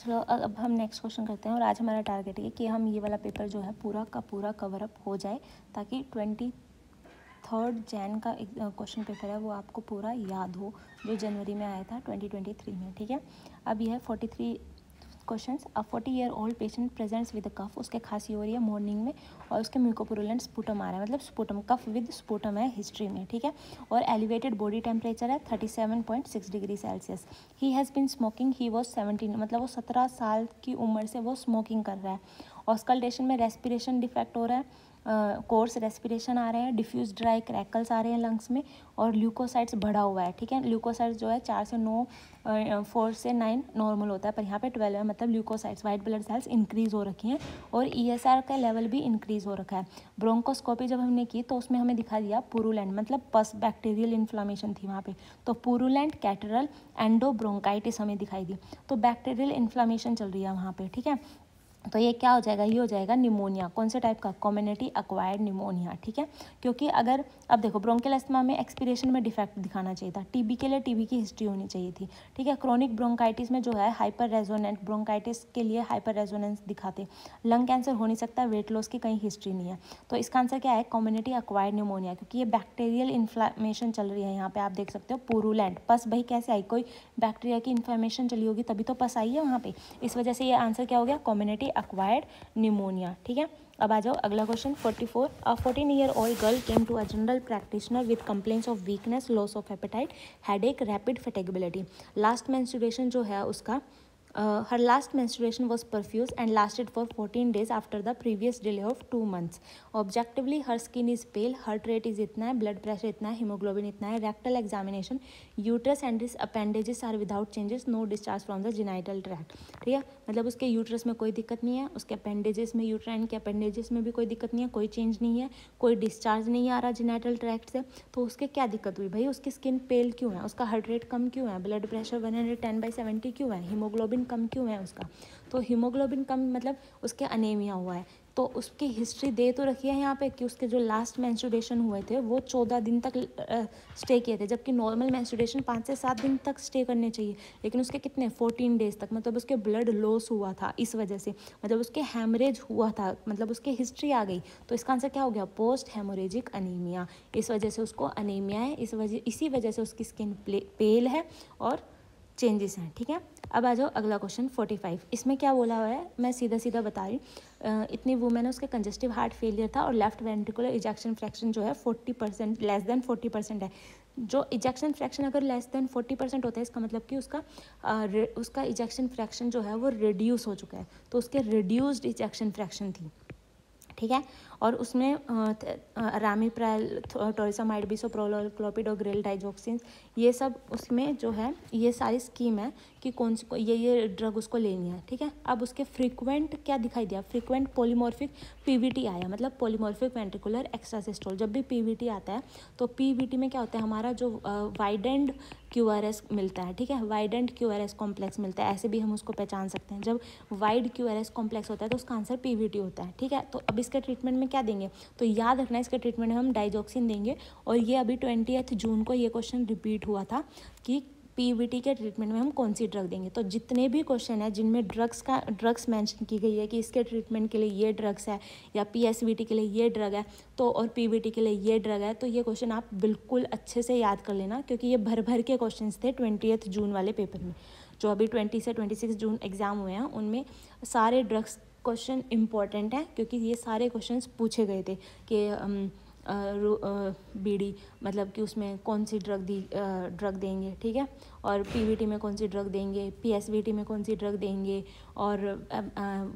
चलो अब हम नेक्स्ट क्वेश्चन करते हैं। और आज हमारा टारगेट है कि हम ये वाला पेपर जो है पूरा का पूरा कवर अप हो जाए, ताकि 23 जैन का एक क्वेश्चन पेपर है वो आपको पूरा याद हो, जो जनवरी में आया था 2023 में। ठीक है, अब यह है 43 questions. A 40-year-old patient presents with cough, उसके खांसी हो रही है मॉर्निंग में, और उसके म्यूकोपुरुलेंट स्पुटम आ रहा है, मतलब स्पुटम, कफ विद स्पुटम है हिस्ट्री में। ठीक है, और एलिवेटेड बॉडी टेम्परेचर है 37.6 degree Celsius. He has been smoking, he was 17, मतलब वो 17 साल की उम्र से वो स्मोकिंग कर रहा है। ऑस्कल्टेशन में रेस्पिरेशन डिफेक्ट हो रहा है, कोर्स रेस्पिरेशन आ रहे हैं, डिफ्यूज ड्राई क्रैकल्स आ रहे हैं लंग्स में, और ल्यूकोसाइट्स बढ़ा हुआ है। ठीक है, ल्यूकोसाइट्स जो है 4 से 9, 4 से 9 नॉर्मल होता है, पर यहाँ पे 12 है, मतलब leukocytes, white blood cells increase हो रखी हैं, और ESR का लेवल भी इंक्रीज हो रखा है। ब्रोंकोस्कोपी जब हमने की तो उसमें हमें दिखा दिया पुरुलेंट, मतलब पस बैक्टीरियल इन्फ्लामेशन थी वहाँ पे, तो पुरुलेंट कैटरल एंडोब्रोंकाइटिस हमें दिखाई दी, तो बैक्टीरियल इन्फ्लामेशन चल रही है वहाँ पे। ठीक है, तो ये क्या हो जाएगा, ये हो जाएगा निमोनिया। कौन से टाइप का, कम्युनिटी एक्वायर्ड निमोनिया। ठीक है, क्योंकि अगर अब देखो ब्रोंकियल अस्थमा में एक्सपीरेशन में डिफेक्ट दिखाना चाहिए था, टीबी के लिए टीबी की हिस्ट्री होनी चाहिए थी। ठीक है, क्रोनिक ब्रोंकाइटिस में जो है हाइपर रेजोनेंट, ब्रोंकाइटिस के लिए हाइपर रेजोनेंस दिखाते, लंग कैंसर हो नहीं सकता, वेट लॉस की कहीं हिस्ट्री नहीं है, तो इसका आंसर क्या है, कम्युनिटी एक्वायर्ड निमोनिया, क्योंकि ये बैक्टीरियल इन्फ्लामेशन चल रही है। यहाँ पे आप देख सकते हो पुरुलेंट, पस भाई कैसे आई, कोई बैक्टीरिया की इन्फ्लामेशन चली होगी तभी तो पस आई है वहाँ पे, इस वजह से ये आंसर क्या हो गया, कम्युनिटी एक्वायर्ड निमोनिया। ठीक है, अब आ जाओ अगला question 44। A 14-year-old girl came to a general practitioner with complaints of weakness, loss of appetite, headache, rapid fatigability. Last menstruation जो है उसका, her last menstruation was profuse and lasted for 14 days after the previous delay of 2 months. Objectively her skin is pale, heart rate is इतना है, blood pressure इतना है, hemoglobin इतना है, rectal examination, uterus and its appendages are without changes, no discharge from the genital tract. ठीक है, मतलब उसके यूट्रस में कोई दिक्कत नहीं है, उसके अपेंडेजेस में, यूट्राइन के अपेंडेजेस में भी कोई दिक्कत नहीं है, कोई चेंज नहीं है, कोई डिस्चार्ज नहीं आ रहा जेनिटल ट्रैक्ट से, तो उसके क्या दिक्कत हुई भाई, उसकी स्किन पेल क्यों है, उसका हार्ट रेट कम क्यों है, ब्लड प्रेशर 110/70 क्यों है, हीमोग्लोबिन कम क्यों है उसका, तो हीमोग्लोबिन कम मतलब उसके अनेमिया हुआ है, तो उसकी हिस्ट्री दे तो रखी है यहाँ पे कि उसके जो लास्ट मेंस्ट्रुएशन हुए थे वो 14 दिन तक स्टे किए थे, जबकि नॉर्मल मेंस्ट्रुएशन 5 से 7 दिन तक स्टे करने चाहिए, लेकिन उसके कितने 14 डेज तक, मतलब उसके ब्लड लॉस हुआ था इस वजह से, मतलब उसके हेमरेज हुआ था, मतलब उसकी हिस्ट्री आ गई, तो इसका आंसर क्या हो गया, पोस्ट हेमोरेजिक अनीमिया, इस वजह से उसको अनीमिया है, इसी वजह से उसकी स्किन पेल है और चेंजेस हैं। ठीक है, अब आ जाओ अगला क्वेश्चन 45। इसमें क्या बोला हुआ है, मैं सीधा सीधा बता रही हूँ। इतनी वुमेन है, उसके कंजेस्टिव हार्ट फेलियर था, और लेफ्ट वेंट्रिकुलर इजेक्शन फ्रैक्शन जो है 40%, लेस देन 40% है। जो इजेक्शन फ्रैक्शन अगर लेस देन 40% होता है, इसका मतलब कि उसका इजेक्शन फ्रैक्शन जो है वो रिड्यूस हो चुका है, तो उसके रिड्यूस्ड इजेक्शन फ्रैक्शन थी। ठीक है, और उसमें रामीप्राइल, टोरिसामाइड, बिसोप्रोलोल, क्लोपिडोग्रिल, डाइजोक्सिन, ये सब उसमें जो है ये सारी स्कीम है कि कौन सी ये ड्रग उसको लेनी है। ठीक है, अब उसके फ्रीक्वेंट क्या दिखाई दिया, फ्रीक्वेंट पॉलीमॉर्फिक पीवीटी आया, मतलब पॉलीमॉर्फिक वेंट्रिकुलर एक्स्ट्रासिस्टोल। जब भी पीवीटी आता है तो पीवीटी में क्या होता है, हमारा जो वाइडेंड QRS मिलता है। ठीक है, वाइडेंड QRS कॉम्प्लेक्स मिलता है, ऐसे भी हम उसको पहचान सकते हैं। जब वाइड QRS कॉम्प्लेक्स होता है तो उसका आंसर पीवीटी होता है। ठीक है, तो अब इसके ट्रीटमेंट में क्या देंगे, तो याद रखना इसके ट्रीटमेंट में हम डाइजोक्सिन देंगे, और ये अभी 20 जून को ये क्वेश्चन रिपीट हुआ था कि पीवीटी के ट्रीटमेंट में हम कौन सी ड्रग देंगे। तो जितने भी क्वेश्चन है जिनमें ड्रग्स मेंशन की गई है कि इसके ट्रीटमेंट के लिए ये ड्रग्स है, या PSVT के लिए ये ड्रग है, तो और PVT के लिए ये ड्रग है, तो ये क्वेश्चन आप बिल्कुल अच्छे से याद कर लेना, क्योंकि ये भर भर के क्वेश्चन थे 20 जून वाले पेपर में। जो अभी 20 से 26 जून एग्जाम हुए हैं उनमें सारे ड्रग्स क्वेश्चन इंपॉर्टेंट है, क्योंकि ये सारे क्वेश्चंस पूछे गए थे कि बीडी मतलब कि उसमें कौन सी ड्रग देंगे। ठीक है, और PVT में कौन सी ड्रग देंगे, PSVT में कौन सी ड्रग देंगे, और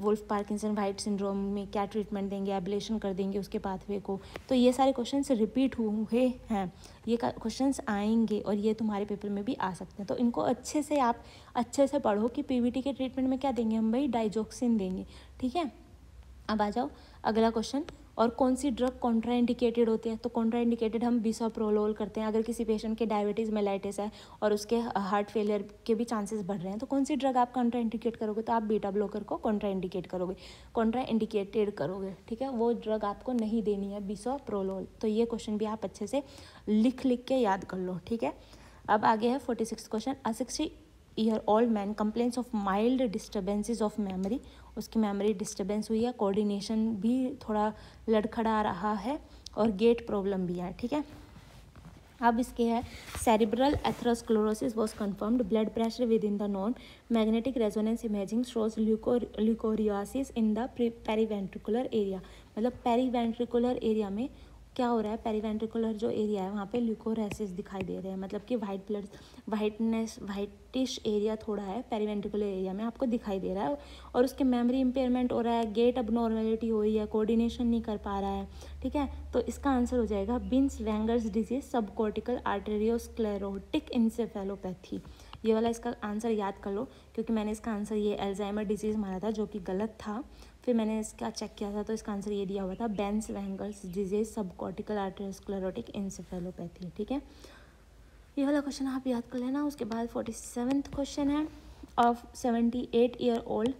वुल्फ पार्किंसन वाइट सिंड्रोम में क्या ट्रीटमेंट देंगे, एब्लेशन कर देंगे उसके पाथवे को। तो ये सारे क्वेश्चंस रिपीट हुए हैं, ये क्वेश्चंस आएंगे और ये तुम्हारे पेपर में भी आ सकते हैं, तो इनको अच्छे से पढ़ो कि PVT के ट्रीटमेंट में क्या देंगे हम भाई, डाइजोक्सिन देंगे। ठीक है, अब आ जाओ अगला क्वेश्चन, और कौन सी ड्रग कॉन्ट्राइंडिकेटेड होती है, तो कॉन्ट्राइंडिकेटेड हम बिसोप्रोलोल करते हैं अगर किसी पेशेंट के डायबिटीज़ मेलाइटिस है और उसके हार्ट फेलियर के भी चांसेस बढ़ रहे हैं, तो कौन सी ड्रग आप कॉन्ट्राइंडिकेट करोगे, तो आप बीटा ब्लॉकर को कॉन्ट्राइंडिकेटेड करोगे। ठीक है, वो ड्रग आपको नहीं देनी है बिसोप्रोलोल। तो ये क्वेश्चन भी आप अच्छे से लिख के याद कर लो। ठीक है, अब आगे है 46 question. Year old man complaints of mild disturbances of memory, उसकी मेमोरी डिस्टर्बेंस हुई है, कोऑर्डिनेशन भी थोड़ा लड़खड़ा रहा है और गेट प्रॉब्लम भी है, ठीक है। अब इसके है cerebral atherosclerosis was confirmed, blood pressure within the नॉन, magnetic resonance imaging shows leukoaraiosis in the periventricular area, मतलब पेरीवेंट्रिकुलर एरिया में क्या हो रहा है, पेरीवेंट्रिकुलर जो एरिया है वहाँ पे ल्यूकोरेसिस दिखाई दे रहे हैं, मतलब कि वाइटिश एरिया थोड़ा है पेरीवेंट्रिकुलर एरिया में आपको दिखाई दे रहा है, और उसके मेमोरी इंपेयरमेंट हो रहा है, गेट अबनॉर्मेलिटी हो रही है, कोऑर्डिनेशन नहीं कर पा रहा है, ठीक है। तो इसका आंसर हो जाएगा बिन्स वैंगर्स डिजीज सबकॉर्टिकल आर्टेरियोस्क्लेरोटिक इंसेफेलोपैथी। ये वाला इसका आंसर याद कर लो, क्योंकि मैंने इसका आंसर ये अल्जाइमर डिजीज़ मारा था जो कि गलत था, फिर मैंने इसका चेक किया था तो इसका आंसर ये दिया हुआ था बेंस वैंगर्स डिजीज सबकॉर्टिकल आर्टेरियोस्क्लेरोटिक इंसेफेलोपैथी, ठीक है। ये वाला क्वेश्चन आप याद कर लेना। उसके बाद 47वां क्वेश्चन है, of 78 year old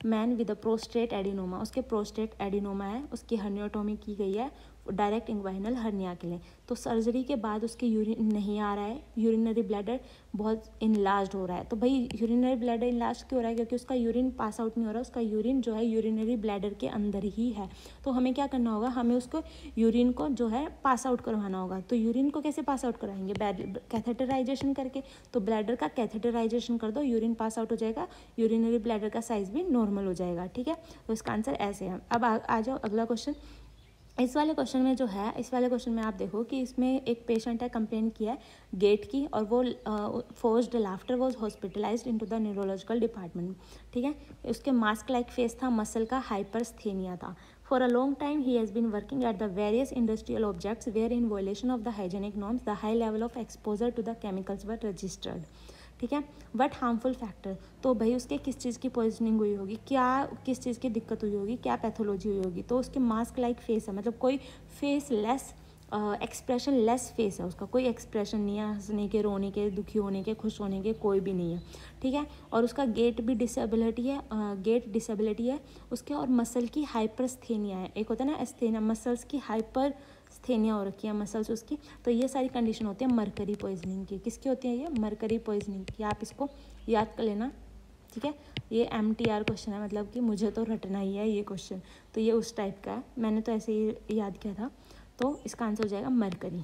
man with a prostate adenoma, उसके प्रोस्टेट एडिनोमा है, उसकी हर्नियोटोमी की गई है डायरेक्ट इंग्वाइनल हर्निया के लिए, तो सर्जरी के बाद उसके यूरिन नहीं आ रहा है, यूरिनरी ब्लैडर बहुत इनलार्ज हो रहा है। तो भाई यूरिनरी ब्लैडर इनलार्ज क्यों हो रहा है, क्योंकि उसका यूरिन पास आउट नहीं हो रहा, उसका यूरिन जो है यूरिनरी ब्लैडर के अंदर ही है। तो हमें क्या करना होगा, हमें उसको यूरिन को जो है पास आउट करवाना होगा। तो यूरिन को कैसे पास आउट कराएंगे, कैथेटराइजेशन करके, तो ब्लैडर का कैथेटराइजेशन कर दो, यूरिन पास आउट हो जाएगा, यूरिनरी ब्लैडर का साइज भी नॉर्मल हो जाएगा, ठीक है। तो इसका आंसर ऐसे है। अब आ जाओ अगला क्वेश्चन। इस वाले क्वेश्चन में जो है, इस वाले क्वेश्चन में आप देखो कि इसमें एक पेशेंट है, कंप्लेन किया है गेट की, और वो forced laughter was hospitalised into the neurological department, ठीक है। उसके मास्क लाइक फेस था, मसल का हाइपरस्थेनिया था। For a long time he has been working at the various industrial objects where in violation of the hygienic norms the high level of exposure to the chemicals were registered, ठीक है। But harmful factor, तो भाई उसके किस चीज़ की poisoning हुई होगी, क्या किस चीज़ की दिक्कत हुई होगी, क्या पैथोलॉजी हुई होगी, तो उसके मास्क लाइक फेस है, मतलब कोई face less expression less face है, उसका कोई एक्सप्रेशन नहीं है, हंसने के, रोने के, दुखी होने के, खुश होने के कोई भी नहीं है, ठीक है। और उसका गेट भी डिसेबिलिटी है, गेट डिसेबिलिटी है उसके, और मसल की हाइपरस्थेनिया है, एक होता है ना एस्थेनिया, मसल्स की हाइपर स्थेनिया हो रखी है मसल्स उसकी। तो ये सारी कंडीशन होती है मरकरी पॉइजनिंग की। किसकी होती है ये, मरकरी पॉइजनिंग की। आप इसको याद कर लेना, ठीक है। ये MTR क्वेश्चन है, मतलब कि मुझे तो रटना ही है ये क्वेश्चन, तो ये उस टाइप का है, मैंने तो ऐसे ही याद किया था। तो इसका आंसर हो जाएगा मरकरी।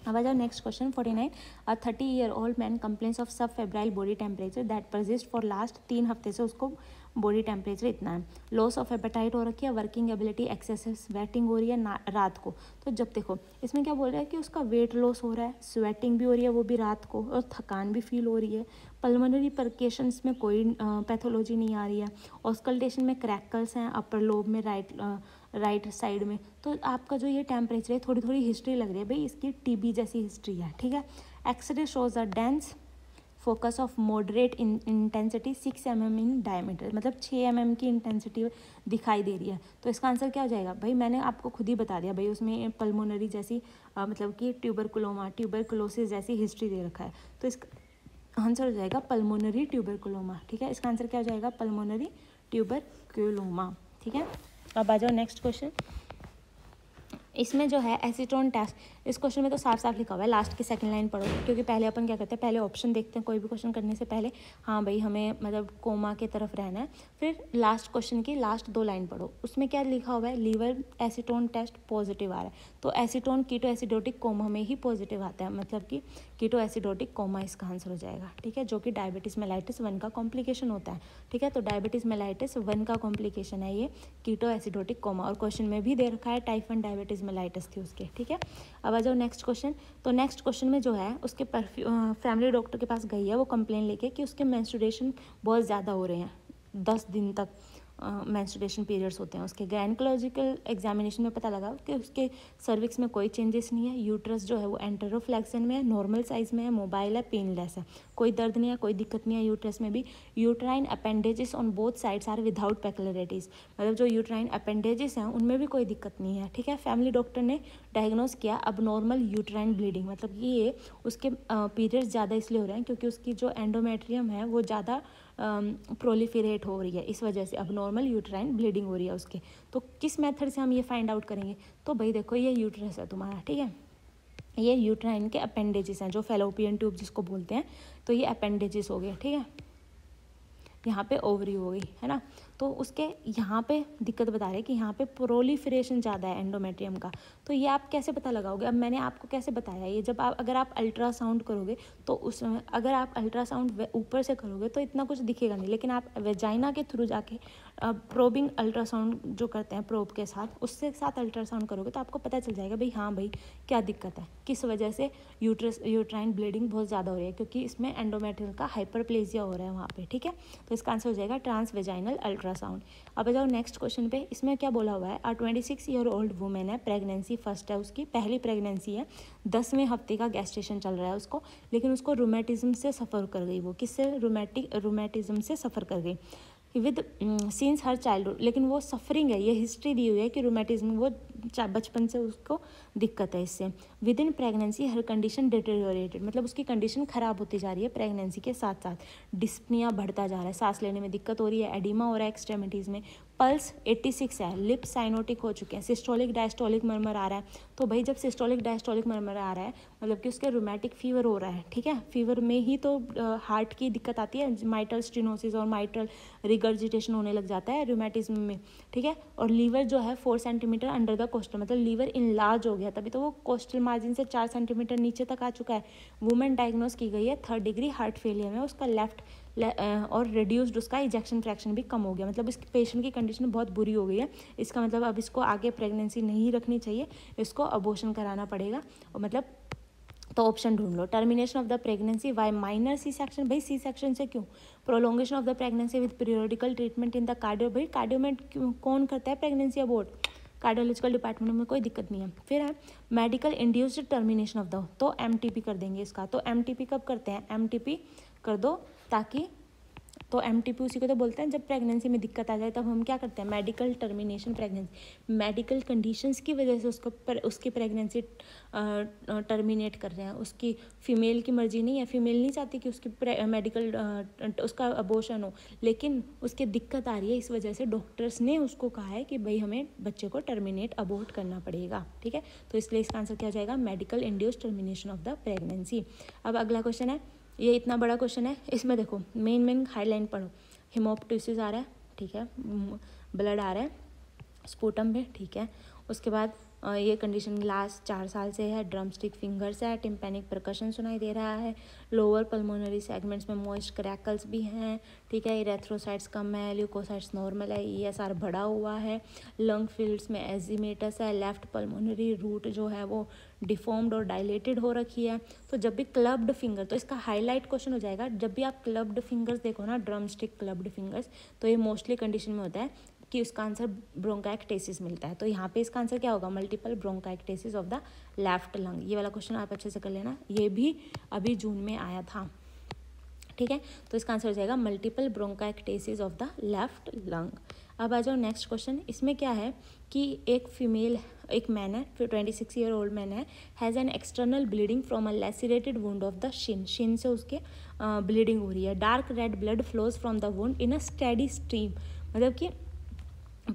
अब आ जाओ next question 49। A 30 year old man complains of subfebrile body temperature that persist for last 3 हफ्ते से उसको बॉडी टेम्परेचर इतना है, लॉस ऑफ एपेटाइट हो रखी है, वर्किंग एबिलिटी, एक्सेसिव स्वेटिंग हो रही है रात को। तो जब देखो इसमें क्या बोल रहा है कि उसका वेट लॉस हो रहा है, स्वेटिंग भी हो रही है वो भी रात को, और थकान भी फील हो रही है, पल्मोनरी परकेशंस में कोई पैथोलॉजी नहीं आ रही है, ऑस्कल्टेशन में क्रैकल्स हैं अपर लोब में राइट साइड में। तो आपका जो ये टेम्परेचर है, थोड़ी थोड़ी हिस्ट्री लग रही है भाई, इसकी TB जैसी हिस्ट्री है, ठीक है। X ray shows a dense focus of moderate intensity 6 mm in diameter, मतलब 6 mm की इंटेंसिटी दिखाई दे रही है। तो इसका आंसर क्या हो जाएगा भाई, मैंने आपको खुद ही बता दिया भाई, उसमें पल्मोनरी जैसी मतलब कि ट्यूबरकुलोसिस जैसी हिस्ट्री दे रखा है, तो इसका आंसर हो जाएगा पल्मोनरी ट्यूबरकुलोमा, ठीक है। इसका आंसर क्या हो जाएगा, पल्मोनरी ट्यूबरकुलोमा, ठीक है। अब आ जाओ नेक्स्ट क्वेश्चन। इसमें जो है एसीटोन टेस्ट, इस क्वेश्चन में तो साफ साफ लिखा हुआ है, लास्ट की सेकंड लाइन पढ़ो, क्योंकि पहले अपन क्या करते हैं, पहले ऑप्शन देखते हैं कोई भी क्वेश्चन करने से पहले, हाँ भाई हमें मतलब कोमा की तरफ रहना है, फिर लास्ट क्वेश्चन की लास्ट 2 लाइन पढ़ो। उसमें क्या लिखा हुआ है, लीवर एसीटोन टेस्ट पॉजिटिव आ रहा है, तो एसीटोन कीटो एसिडोटिक कोमा में ही पॉजिटिव आता है, मतलब कि कीटो एसिडोटिक कोमा इसका आंसर हो जाएगा, ठीक है, जो कि डायबिटीज़ मेलाइटिस 1 का कॉम्प्लिकेशन होता है, ठीक है। तो डायबिटीज़ मेलाइटिस 1 का कॉम्प्लिकेशन है ये कीटो एसिडोटिक कोमा, और क्वेश्चन में भी दे रखा है टाइप 1 डायबिटीज़ मेलाइटिस थी उसके, ठीक है। अब आ जाओ नेक्स्ट क्वेश्चन। तो नेक्स्ट क्वेश्चन में जो है उसके फैमिली डॉक्टर के पास गई है वो कंप्लेन लेके कि उसके मेंस्ट्रुएशन बहुत ज़्यादा हो रहे हैं, 10 दिन तक मेंस्ट्रुएशन पीरियड्स होते हैं उसके। गायनेकोलॉजिकल एग्जामिनेशन में पता लगा कि उसके सर्विक्स में कोई चेंजेस नहीं है, यूट्रस जो है वो एंटेरोफ्लेक्सन में है, नॉर्मल साइज में है, मोबाइल है, पेनलेस है, कोई दर्द नहीं है, कोई दिक्कत नहीं है यूट्रस में भी। Uterine appendages on both sides are without peculiarities, मतलब जो यूट्राइन अपेंडेजेस हैं उनमें भी कोई दिक्कत नहीं है, ठीक है। फैमिली डॉक्टर ने डायग्नोज किया अबनॉर्मल यूट्राइन ब्लीडिंग, मतलब कि ये उसके पीरियड्स ज़्यादा इसलिए हो रहे हैं क्योंकि उसकी जो एंडोमेट्रियम है वो ज़्यादा प्रोलिफरेट हो रही है, इस वजह से अबनॉर्मल यूट्राइन ब्लीडिंग हो रही है उसके। तो किस मेथड से हम ये फाइंड आउट करेंगे, तो भाई देखो ये यूट्रस है तुम्हारा, ठीक है। ये यूट्राइन के अपेंडेजेस हैं, जो फेलोपियन ट्यूब जिसको बोलते हैं, तो ये अपेंडेजेस हो गए, ठीक है। यहाँ पे ओवरी हो गई, है ना। तो उसके यहाँ पे दिक्कत बता रहे हैं कि यहाँ पे प्रोलिफरेशन ज़्यादा है एंडोमेट्रियम का। तो ये आप कैसे पता लगाओगे? अब मैंने आपको कैसे बताया, ये जब आप अगर आप अल्ट्रासाउंड करोगे तो उसमें अगर आप अल्ट्रासाउंड ऊपर से करोगे तो इतना कुछ दिखेगा नहीं, लेकिन आप वेजाइना के थ्रू जाके प्रोबिंग अल्ट्रासाउंड जो करते हैं प्रोब के साथ, उससे साथ अल्ट्रासाउंड करोगे तो आपको पता चल जाएगा भाई हाँ भाई क्या दिक्कत है, किस वजह से यूट्राइन ब्लीडिंग बहुत ज़्यादा हो रही है, क्योंकि इसमें एंडोमेट्रियम का हाइपरप्लेजिया हो रहा है वहाँ पे, ठीक है। तो इसका आंसर हो जाएगा ट्रांस वेजाइनल अल्ट्रासाउंड। अब आ जाओ नेक्स्ट क्वेश्चन पे। इसमें क्या बोला हुआ है, 26 ईयर ओल्ड वुमेन है, प्रेगनेंसी फर्स्ट है, उसकी पहली प्रेगनेंसी है, 10वें हफ्ते का गेस्टेशन चल रहा है उसको, लेकिन उसको रूमेटिज्म से सफ़र कर गई। वो किससे? रूमेटिज्म से सफ़र कर गई विद सिंस हर चाइल्डहुड, लेकिन वो सफरिंग है, ये हिस्ट्री दी हुई है कि रूमेटिज्म वो बचपन से उसको दिक्कत है इससे। Within pregnancy her condition deteriorated, मतलब उसकी कंडीशन ख़राब होती जा रही है प्रेगनेंसी के साथ साथ। डिस्पनिया बढ़ता जा रहा है, सांस लेने में दिक्कत हो रही है, एडिमा हो रहा है एक्सट्रेमिटीज़ में, पल्स 86 है, लिप साइनोटिक हो चुके हैं, सिस्टोलिक डायस्टोलिक मरमर आ रहा है। तो भाई जब सिस्टोलिक डायस्टोलिक मरमर आ रहा है मतलब कि उसके रूमेटिक फीवर हो रहा है, ठीक है। फीवर में ही तो हार्ट की दिक्कत आती है, माइट्रल स्टेनोसिस और माइट्रल रिगर्जिटेशन होने लग जाता है रूमेटिज्म में, ठीक है। और लीवर जो है 4 सेंटीमीटर अंडर द कोस्टल, मतलब लीवर इनलार्ज हो गया, तभी तो वो कोस्टल मार्जिन से 4 सेंटीमीटर नीचे तक आ चुका है। वुमेन डायग्नोस की गई है 3rd डिग्री हार्ट फेलियर में, उसका लेफ्ट और रिड्यूस्ड उसका इजेक्शन फ्रैक्शन भी कम हो गया, मतलब इस पेशेंट की कंडीशन बहुत बुरी हो गई है। इसका मतलब अब इसको आगे प्रेगनेंसी नहीं रखनी चाहिए, इसको अबॉर्शन कराना पड़ेगा। और मतलब तो ऑप्शन ढूंढ लो। Termination of the pregnancy via minor C section, भाई सी सेक्शन से क्यों? Prolongation of the pregnancy with periodical treatment in the cardio, भाई कार्डियो में कौन करता है प्रेगनेंसी अबॉर्ट? कार्डियोलॉजिकल डिपार्टमेंट में कोई दिक्कत नहीं है। फिर है medical induced termination of the, तो एमटीपी कर देंगे इसका। तो एमटीपी कब करते हैं? एमटीपी कर दो ताकि, तो एमटीपी उसी को तो बोलते हैं जब प्रेगनेंसी में दिक्कत आ जाए तब हम क्या करते हैं? Medical termination pregnancy, medical conditions की वजह से उसकी प्रेगनेंसी टर्मिनेट कर रहे हैं, उसकी फीमेल की मर्जी नहीं है, फीमेल नहीं चाहती कि उसकी मेडिकल उसका अबॉर्शन हो, लेकिन उसकी दिक्कत आ रही है, इस वजह से डॉक्टर्स ने उसको कहा है कि भाई हमें बच्चे को टर्मिनेट अबॉर्ट करना पड़ेगा, ठीक है। तो इसलिए इसका आंसर क्या हो जाएगा? Medical induced termination of the pregnancy. अब अगला क्वेश्चन है, ये इतना बड़ा क्वेश्चन है, इसमें देखो मेन हाईलाइन पढ़ो। हिमोप्टिसिस आ रहा है, ठीक है, ब्लड आ रहा है स्पूटम में, ठीक है। उसके बाद ये कंडीशन लास्ट 4 साल से है, ड्रमस्टिक फिंगर्स है, टिम्पैनिक परकशन सुनाई दे रहा है, लोअर पल्मोनरी सेगमेंट्स में मॉइस्ट क्रैकल्स भी हैं, ठीक है। इरेथ्रोसाइट्स कम है, ल्यूकोसाइट्स नॉर्मल है, ESR बढ़ा हुआ है, लंग फील्ड्स में एजिमेटस है, लेफ्ट पल्मोनरी रूट जो है वो डिफॉर्म्ड और डायलेटेड हो रखी है। तो जब भी क्लब्ड फिंगर, तो इसका हाईलाइट क्वेश्चन हो जाएगा, जब भी आप क्लब्ड फिंगर्स देखो ना, ड्रमस्टिक क्लब्ड फिंगर्स, तो ये मोस्टली कंडीशन में होता है कि उसका आंसर ब्रोंकाइक्टेसिस मिलता है। तो यहाँ पे इसका आंसर क्या होगा? Multiple bronchiectasis of the left lung. ये वाला क्वेश्चन आप अच्छे से कर लेना, ये भी अभी जून में आया था, ठीक है। तो इसका आंसर हो जाएगा multiple bronchiectasis of the left lung. अब आ जाओ नेक्स्ट क्वेश्चन। इसमें क्या है कि एक मैन है, 26 ईयर ओल्ड मैन है, has an external bleeding from a lacerated wound of the shin से उसके ब्लीडिंग हो रही है। Dark red blood flows from the wound in a steady stream, मतलब कि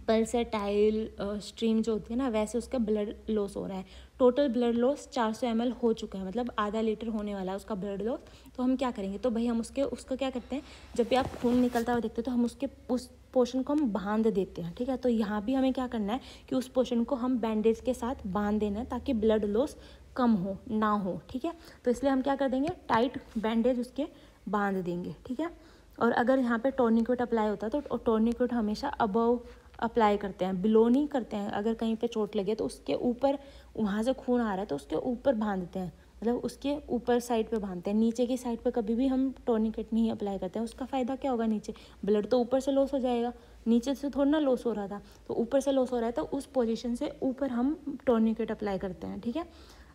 पल्सेटाइल स्ट्रीम जो होती है ना, वैसे उसका ब्लड लॉस हो रहा है। टोटल ब्लड लॉस 400 ml हो चुका है, मतलब आधा लीटर होने वाला है उसका ब्लड लॉस। तो हम क्या करेंगे? तो भाई हम उसका क्या करते हैं, जब भी आप खून निकलता हुआ देखते हैं तो हम उस पोर्शन को हम बांध देते हैं, ठीक है। तो यहाँ भी हमें क्या करना है कि उस पोर्शन को हम बैंडेज के साथ बांध देना है ताकि ब्लड लॉस कम हो ना हो, ठीक है। तो इसलिए हम क्या कर देंगे? टाइट बैंडेज उसके बांध देंगे, ठीक है। और अगर यहाँ पे टोर्निकेट अप्लाई होता है तो टोर्निकेट हमेशा अबव अप्लाई करते हैं, बिलो नहीं करते हैं। अगर कहीं पे चोट लगे तो उसके ऊपर, वहाँ से खून आ रहा है तो उसके ऊपर बांधते हैं, मतलब उसके ऊपर साइड पे बांधते हैं। नीचे की साइड पे कभी भी हम टोर्निकेट नहीं अप्लाई करते हैं। उसका फ़ायदा क्या होगा? नीचे ब्लड तो ऊपर से लॉस हो जाएगा, नीचे से थोड़ा ना लॉस हो रहा था, तो ऊपर से लॉस हो रहा है, तो उस पोजीशन से ऊपर हम टोर्निकेट अप्लाई करते हैं, ठीक है।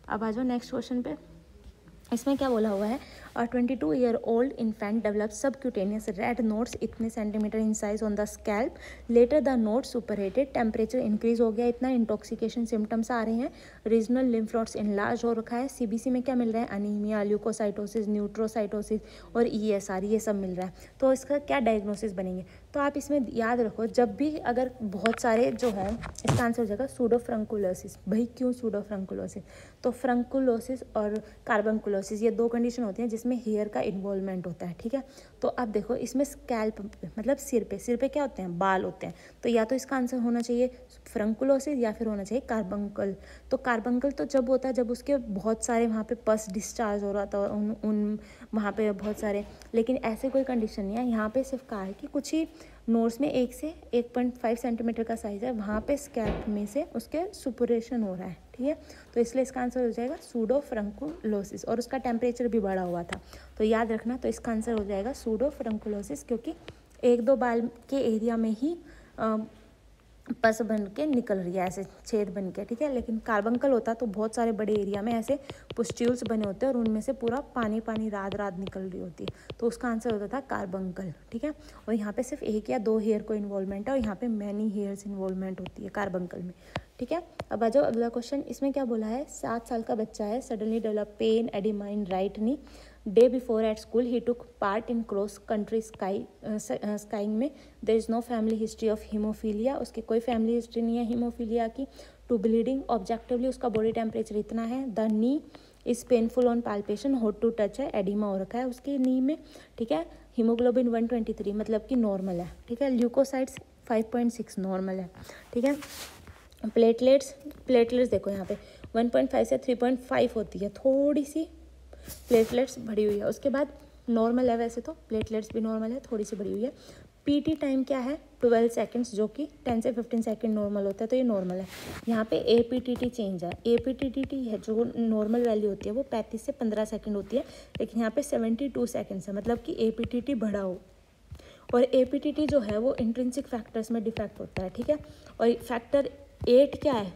अब आ जाओ नेक्स्ट क्वेश्चन पे। इसमें क्या बोला हुआ है? 22-year-old infant develops subcutaneous red nodes इतने centimetre in size on the scalp, later the node superheated, temperature increase हो गया इतना, इंटॉक्सिकेशन सिम्टम्स आ रहे हैं, रीजनल लिम्फ नोड्स इनलार्ज हो रखा है, सीबीसी में क्या मिल रहा है, अनीमिया, ल्यूकोसाइटोसिस, न्यूट्रोसाइटोसिस और ईएसआर ये सब मिल रहा है। तो इसका क्या डायग्नोसिस बनेंगे, तो आप इसमें याद रखो जब भी अगर बहुत सारे जो है इसका आंसर हो जाएगा सूडोफ्रंकुलोसिस। भाई क्यों सूडोफ्रंकुलोसिस, तो फ्रंकुलोसिस और कार्बनकुलोसिस ये दो कंडीशन होती हैं जिसमें हेयर का इन्वॉल्वमेंट होता है, ठीक है। तो अब देखो इसमें स्कैल्प मतलब सिर पे क्या होते हैं, बाल होते हैं, तो या तो इसका आंसर होना चाहिए फ्रंकुलोसिस या फिर होना चाहिए कार्बंकल। तो कार्बंकल तो जब होता है जब उसके बहुत सारे वहाँ पे पस डिस्चार्ज हो रहा था उन वहाँ पे बहुत सारे, लेकिन ऐसे कोई कंडीशन नहीं है, यहाँ पे सिर्फ कहा है कि कुछ ही नोड्स में 1 से 1.5 सेंटीमीटर का साइज़ है, वहाँ पे स्कैल्प में से उसके सुपरेशन हो रहा है, ठीक है। तो इसलिए इसका आंसर हो जाएगा सूडोफ्रंकुलोसिस, और उसका टेम्परेचर भी बढ़ा हुआ था, तो याद रखना। तो इसका आंसर हो जाएगा सूडोफ्रंकुलोसिस, क्योंकि 1-2 बाल के एरिया में ही पस बन के निकल रही है, ऐसे छेद बन के, ठीक है। लेकिन कार्बंकल होता तो बहुत सारे बड़े एरिया में ऐसे पुस्ट्यूल्स बने होते हैं और उनमें से पूरा पानी रात निकल रही होती है, तो उसका आंसर होता था कार्बंकल, ठीक है। और यहाँ पे सिर्फ 1 या 2 हेयर को इन्वॉल्वमेंट है और यहाँ पे मैनी हेयर्स इन्वॉल्वमेंट होती है कार्बंकल में, ठीक है। अब आ जाओ अगला क्वेश्चन, इसमें क्या बोला है, 7 साल का बच्चा है, suddenly develop pain oedema in right knee, day before at school ही took part in cross country skiing में, there is no family history of haemophilia, उसकी कोई फैमिली हिस्ट्री नहीं है हीमोफीलिया की, टू ब्लीडिंग ऑब्जेक्टिवली उसका बॉडी टेम्परेचर इतना है, the knee is painful on palpation, hot to touch है, एडिमा हो रखा है उसकी नी में, ठीक है। हीमोग्लोबिन 123 मतलब कि नॉर्मल है, ठीक है। ल्यूकोसाइट्स 5.6 नॉर्मल है, ठीक है। प्लेटलेट्स देखो यहाँ पे 1.5 से 3.5 होती है, थोड़ी सी प्लेटलेट्स बढ़ी हुई है, उसके बाद नॉर्मल है, वैसे तो प्लेटलेट्स भी नॉर्मल है, थोड़ी सी बढ़ी हुई है। पीटी टाइम क्या है 12 सेकंड्स, जो कि 10 से 15 सेकंड नॉर्मल होता है, तो ये नॉर्मल है। यहाँ पे एपीटीटी चेंज है, एपीटीटी है जो नॉर्मल वैल्यू होती है वो 35 से 15 सेकंड होती है, लेकिन यहाँ पे 72 सेकंड्स है, मतलब कि एपीटीटी बढ़ा हो। और एपीटीटी जो है वो इंट्रिंसिक फैक्टर्स में डिफेक्ट होता है, ठीक है। और फैक्टर 8 क्या है,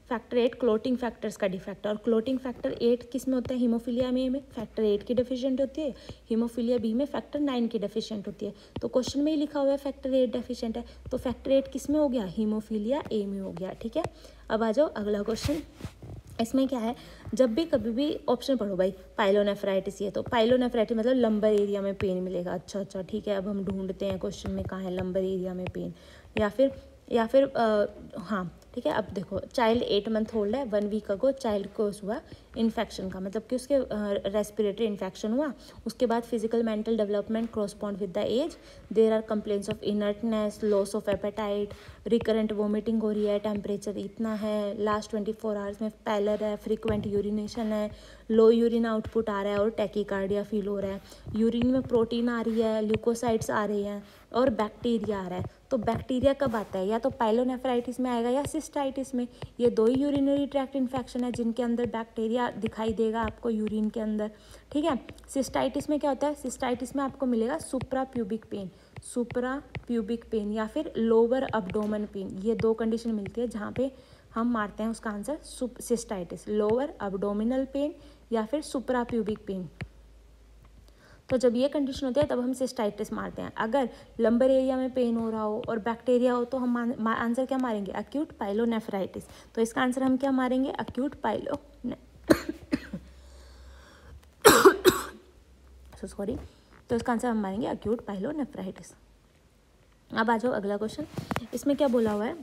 फैक्टर 8 क्लोटिंग फैक्टर्स का डिफेक्ट है, और क्लोटिंग फैक्टर 8 किस में होता है, हीमोफीलिया में फैक्टर 8 की डेफिशिएंट होती है, हीमोफीलिया बी में फैक्टर 9 की डेफिशिएंट होती है। तो क्वेश्चन में ही लिखा हुआ है फैक्टर 8 डेफिशिएंट है, तो फैक्टर 8 किस में हो गया, हीमोफीलिया ए में हो गया, ठीक है। अब आ जाओ अगला क्वेश्चन, इसमें क्या है, जब भी कभी भी ऑप्शन पढ़ो भाई, पाइलोनेफ्राइटिस, ये तो पाइलोनेफ्राइटिस मतलब लंबर एरिया में पेन मिलेगा, अच्छा ठीक है। अब हम ढूंढते हैं क्वेश्चन में कहाँ है लंबर एरिया में पेन, या फिर हाँ ठीक है। अब देखो चाइल्ड 8 मंथ ओल्ड है, 1 वीक अगो चाइल्ड को हुआ इन्फेक्शन का, मतलब कि उसके रेस्पिरेटरी इन्फेक्शन हुआ, उसके बाद physical mental development correspond with the age, there are complaints of inertness, loss of appetite, recurrent vomiting हो रही है, टेम्परेचर इतना है, लास्ट 24 आवर्स में पैलर है, फ्रीक्वेंट यूरिनेशन है, लो यूरिन आउटपुट आ रहा है और टैकीकार्डिया फील हो रहा है, यूरिन में प्रोटीन आ रही है, ल्यूकोसाइड्स आ रही हैं और बैक्टीरिया आ रहा है। तो बैक्टीरिया कब आता है, या तो पाइलोनेफ्राइटिस में आएगा या सिस्टाइटिस में, ये दो ही यूरिनरी ट्रैक्ट इन्फेक्शन है जिनके अंदर बैक्टीरिया दिखाई देगा आपको यूरिन के अंदर, ठीक है। सिस्टाइटिस में क्या होता है, सिस्टाइटिस में आपको मिलेगा सुप्रा प्यूबिक पेन या फिर लोअर अब्डोमेन पेन, ये दो कंडीशन मिलती है जहाँ पे हम मारते हैं उसका answer cystitis, lower abdominal pain या फिर सुप्रा प्यूबिक पेन। तो जब ये कंडीशन होती है तब हम सिस्टाइटिस मारते हैं। अगर लंबर एरिया में पेन हो रहा हो और बैक्टीरिया हो तो हम आंसर क्या मारेंगे, अक्यूट पाइलोनेफ्राइटिस। तो इसका आंसर हम क्या मारेंगे, अक्यूट सॉरी, तो इसका आंसर हम मारेंगे अक्यूट पाइलोनेफ्राइटिस। अब आ जाओ अगला क्वेश्चन, इसमें क्या बोला हुआ है,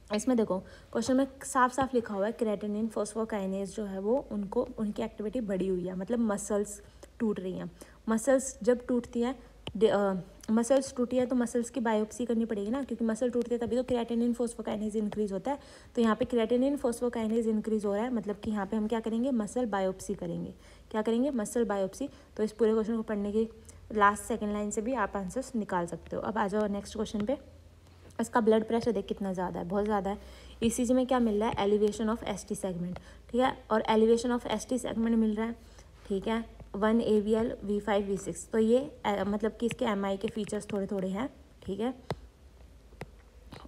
इसमें देखो क्वेश्चन में साफ साफ लिखा हुआ है क्रेटिनिन फॉस्फोकाइनेज जो है वो उनकी एक्टिविटी बढ़ी हुई है, मतलब मसल्स टूट रही हैं। मसल्स जब टूटती है, मसल्स टूटी है तो मसल्स की बायोप्सी करनी पड़ेगी ना, क्योंकि मसल टूटती है तभी तो क्रेटिनिन फॉस्फोकाइनेज इंक्रीज होता है। तो यहाँ पे क्रेटिनिन फॉस्फोकाइनेज इंक्रीज हो रहा है, मतलब कि यहाँ पे हम क्या करेंगे, मसल बायोप्सी करेंगे। क्या करेंगे, मसल बायोप्सी। तो इस पूरे क्वेश्चन को पढ़ने की लास्ट सेकेंड लाइन से भी आप आंसर्स निकाल सकते हो। अब आ जाओ नेक्स्ट क्वेश्चन पे, इसका ब्लड प्रेशर देख कितना ज़्यादा है, बहुत ज़्यादा है। ईसीजी में क्या मिल रहा है, एलिवेशन ऑफ एसटी सेगमेंट, ठीक है, और एलिवेशन ऑफ एसटी सेगमेंट मिल रहा है, ठीक है, 1 AVL V5 V6। तो ये मतलब कि इसके MI के फीचर्स थोड़े थोड़े हैं, ठीक है।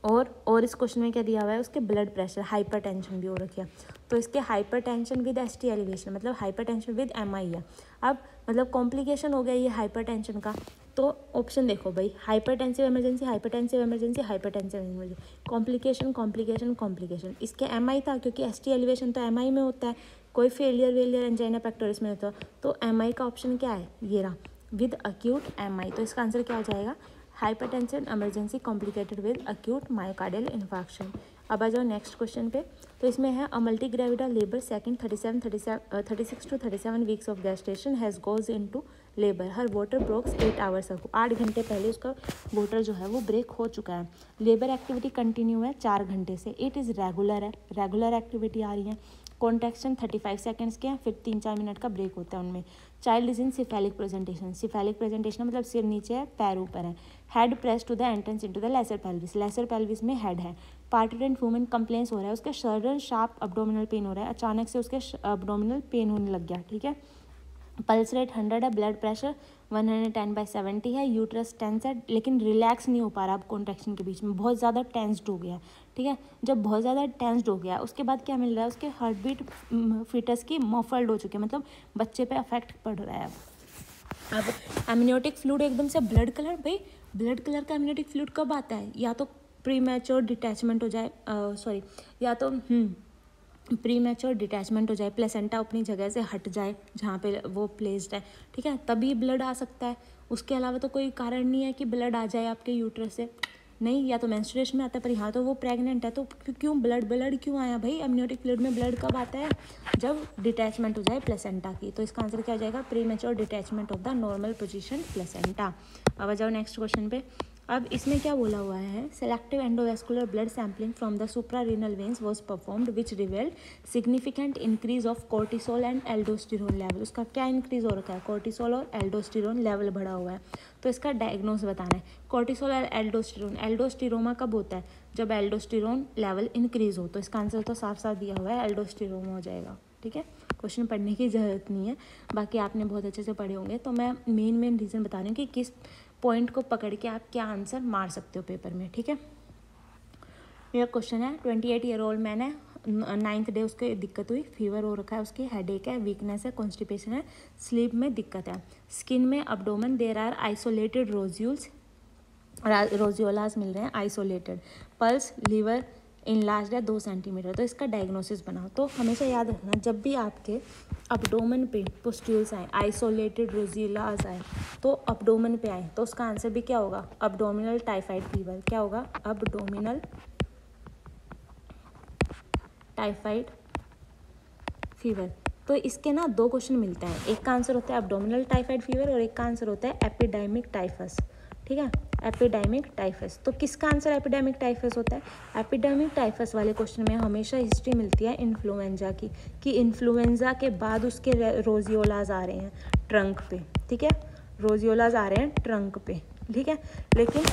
और इस क्वेश्चन में क्या दिया हुआ है, उसके ब्लड प्रेशर, हाइपरटेंशन भी हो रखी है। तो इसके हाइपरटेंशन विद एसटी एलिवेशन मतलब हाइपरटेंशन विद एमआई है। अब मतलब कॉम्प्लिकेशन हो गया ये हाइपरटेंशन का। तो ऑप्शन देखो भाई, hypertensive emergency, hypertensive emergency, hypertensive emergency, complication complication complication. इसके एमआई था क्योंकि एसटी एलिवेशन तो एमआई में होता है, कोई फेलियर एंजाइना पेक्टोरिस में होता है। तो एमआई का ऑप्शन क्या है, ये रहा, विद अक्यूट एमआई। तो इसका आंसर क्या हो जाएगा, hypertension emergency complicated with acute myocardial infarction. अब आ जाओ नेक्स्ट क्वेश्चन पे। तो इसमें है a multi gravida labour second 36 to 37 weeks of gestation has goes into labour, her voter ब्रोक्स 8 hours ago. 8 घंटे पहले उसका वोटर जो है वो ब्रेक हो चुका है। लेबर एक्टिविटी कंटिन्यू है 4 घंटे से। इट इज़ रेगुलर है, रेगुलर एक्टिविटी आ रही है। कॉन्ट्रैक्शन 35 सेकेंड्स के हैं, फिर 3-4 मिनट का ब्रेक होता है उनमें। Child is in cephalic presentation, cephalic presentation मतलब सिर नीचे है पैर ऊपर है। Head press to the entrance into the lesser pelvis, lesser pelvis में हेड है। पार्टिडेंट वुमेन कंप्लेंस हो रहा है, उसके सडन शार्प अब्डोमिनल पेन हो रहा है, अचानक से उसके अब्डोमिनल पेन होने लग गया, ठीक है। पल्स रेट 100 है, ब्लड प्रेशर 110/70 है, यूट्रस टेंस है लेकिन रिलैक्स नहीं हो पा रहा अब कॉन्ट्रैक्शन के बीच में, बहुत ज़्यादा टेंस्ड हो गया, ठीक है। जब बहुत ज़्यादा टेंस्ड हो गया उसके बाद क्या मिल रहा है, उसके हार्ट बीट फीटस की मफल्ड हो चुकी है, मतलब बच्चे पे अफेक्ट पड़ रहा है। अब एमनियोटिक फ्लूइड एकदम से ब्लड कलर, भाई ब्लड कलर का एमनियोटिक फ्लूइड कब आता है, या तो प्रीमैच्योर डिटैचमेंट हो जाए, या तो प्रीमैच्योर डिटैचमेंट हो जाए, प्लेसेंटा अपनी जगह से हट जाए जहाँ पे वो प्लेस्ड है, ठीक है, तभी ब्लड आ सकता है। उसके अलावा तो कोई कारण नहीं है कि ब्लड आ जाए आपके यूट्रस से, नहीं, या तो मेंस्ट्रुएशन में आता है, पर यहाँ तो वो प्रेग्नेंट है, तो क्यों ब्लड क्यों आया भाई। एमनियोटिक फ्लूइड में ब्लड कब आता है, जब डिटैचमेंट हो जाए प्लेसेंटा की। तो इसका आंसर क्या हो जाएगा, premature detachment of the normal position placenta. अब आ जाओ नेक्स्ट क्वेश्चन पे। अब इसमें क्या बोला हुआ है, selective endovascular blood sampling from the suprarenal veins was performed which revealed significant increase of cortisol and aldosterone level. उसका क्या इंक्रीज हो रखा है, कोर्टिसोल और एल्डोस्टेरोन लेवल बढ़ा हुआ है। तो इसका डायग्नोस बताना है। कोर्टिसोल और एल्डोस्टेरोन, एल्डोस्टेरोमा कब होता है, जब एल्डोस्टेरोन लेवल इंक्रीज हो। तो इसका आंसर तो साफ साफ दिया हुआ है, एल्डोस्टेरोमा हो जाएगा, ठीक है। क्वेश्चन पढ़ने की ज़रूरत नहीं है, बाकी आपने बहुत अच्छे से पढ़े होंगे। तो मैं मेन रीज़न बता रही हूँ कि किस पॉइंट को पकड़ के आप क्या आंसर मार सकते हो पेपर में, ठीक है। मेरा क्वेश्चन है 28 ईयर ओल्ड मैन है, 9th डे उसको दिक्कत हुई, फीवर हो रखा है, उसकी हेडेक है, वीकनेस है, कॉन्स्टिपेशन है, स्लीप में दिक्कत है, स्किन में अब्डोमेन देर आर आइसोलेटेड रोजियोलास मिल रहे हैं आइसोलेटेड, पल्स लीवर इनलार्ज्ड है 2 सेंटीमीटर। तो इसका डायग्नोसिस बनाओ। तो हमेशा याद रखना, जब भी आपके अब्डोमेन पे पुस्ट्यूल्स आए, आइसोलेटेड रोजियोलास आए, तो अब्डोमेन पे आए, तो उसका आंसर भी क्या होगा, अब्डोमिनल टाइफाइड फीवर। क्या होगा, अब्डोमिनल टाइफाइड फीवर। तो इसके ना 2 क्वेश्चन मिलते हैं, एक का आंसर होता है अब्डोमिनल टाइफाइड फीवर और एक का आंसर होता है एपिडेमिक टाइफस, ठीक है, एपिडेमिक टाइफस। तो किसका आंसर एपिडेमिक टाइफस होता है, एपिडेमिक टाइफस वाले क्वेश्चन में हमेशा हिस्ट्री मिलती है इन्फ्लुएंजा की, कि इन्फ्लुएंजा के बाद उसके रोजियोलाज आ रहे हैं ट्रंक पे, ठीक है, रोजियोलाज आ रहे हैं ट्रंक पे, ठीक है। लेकिन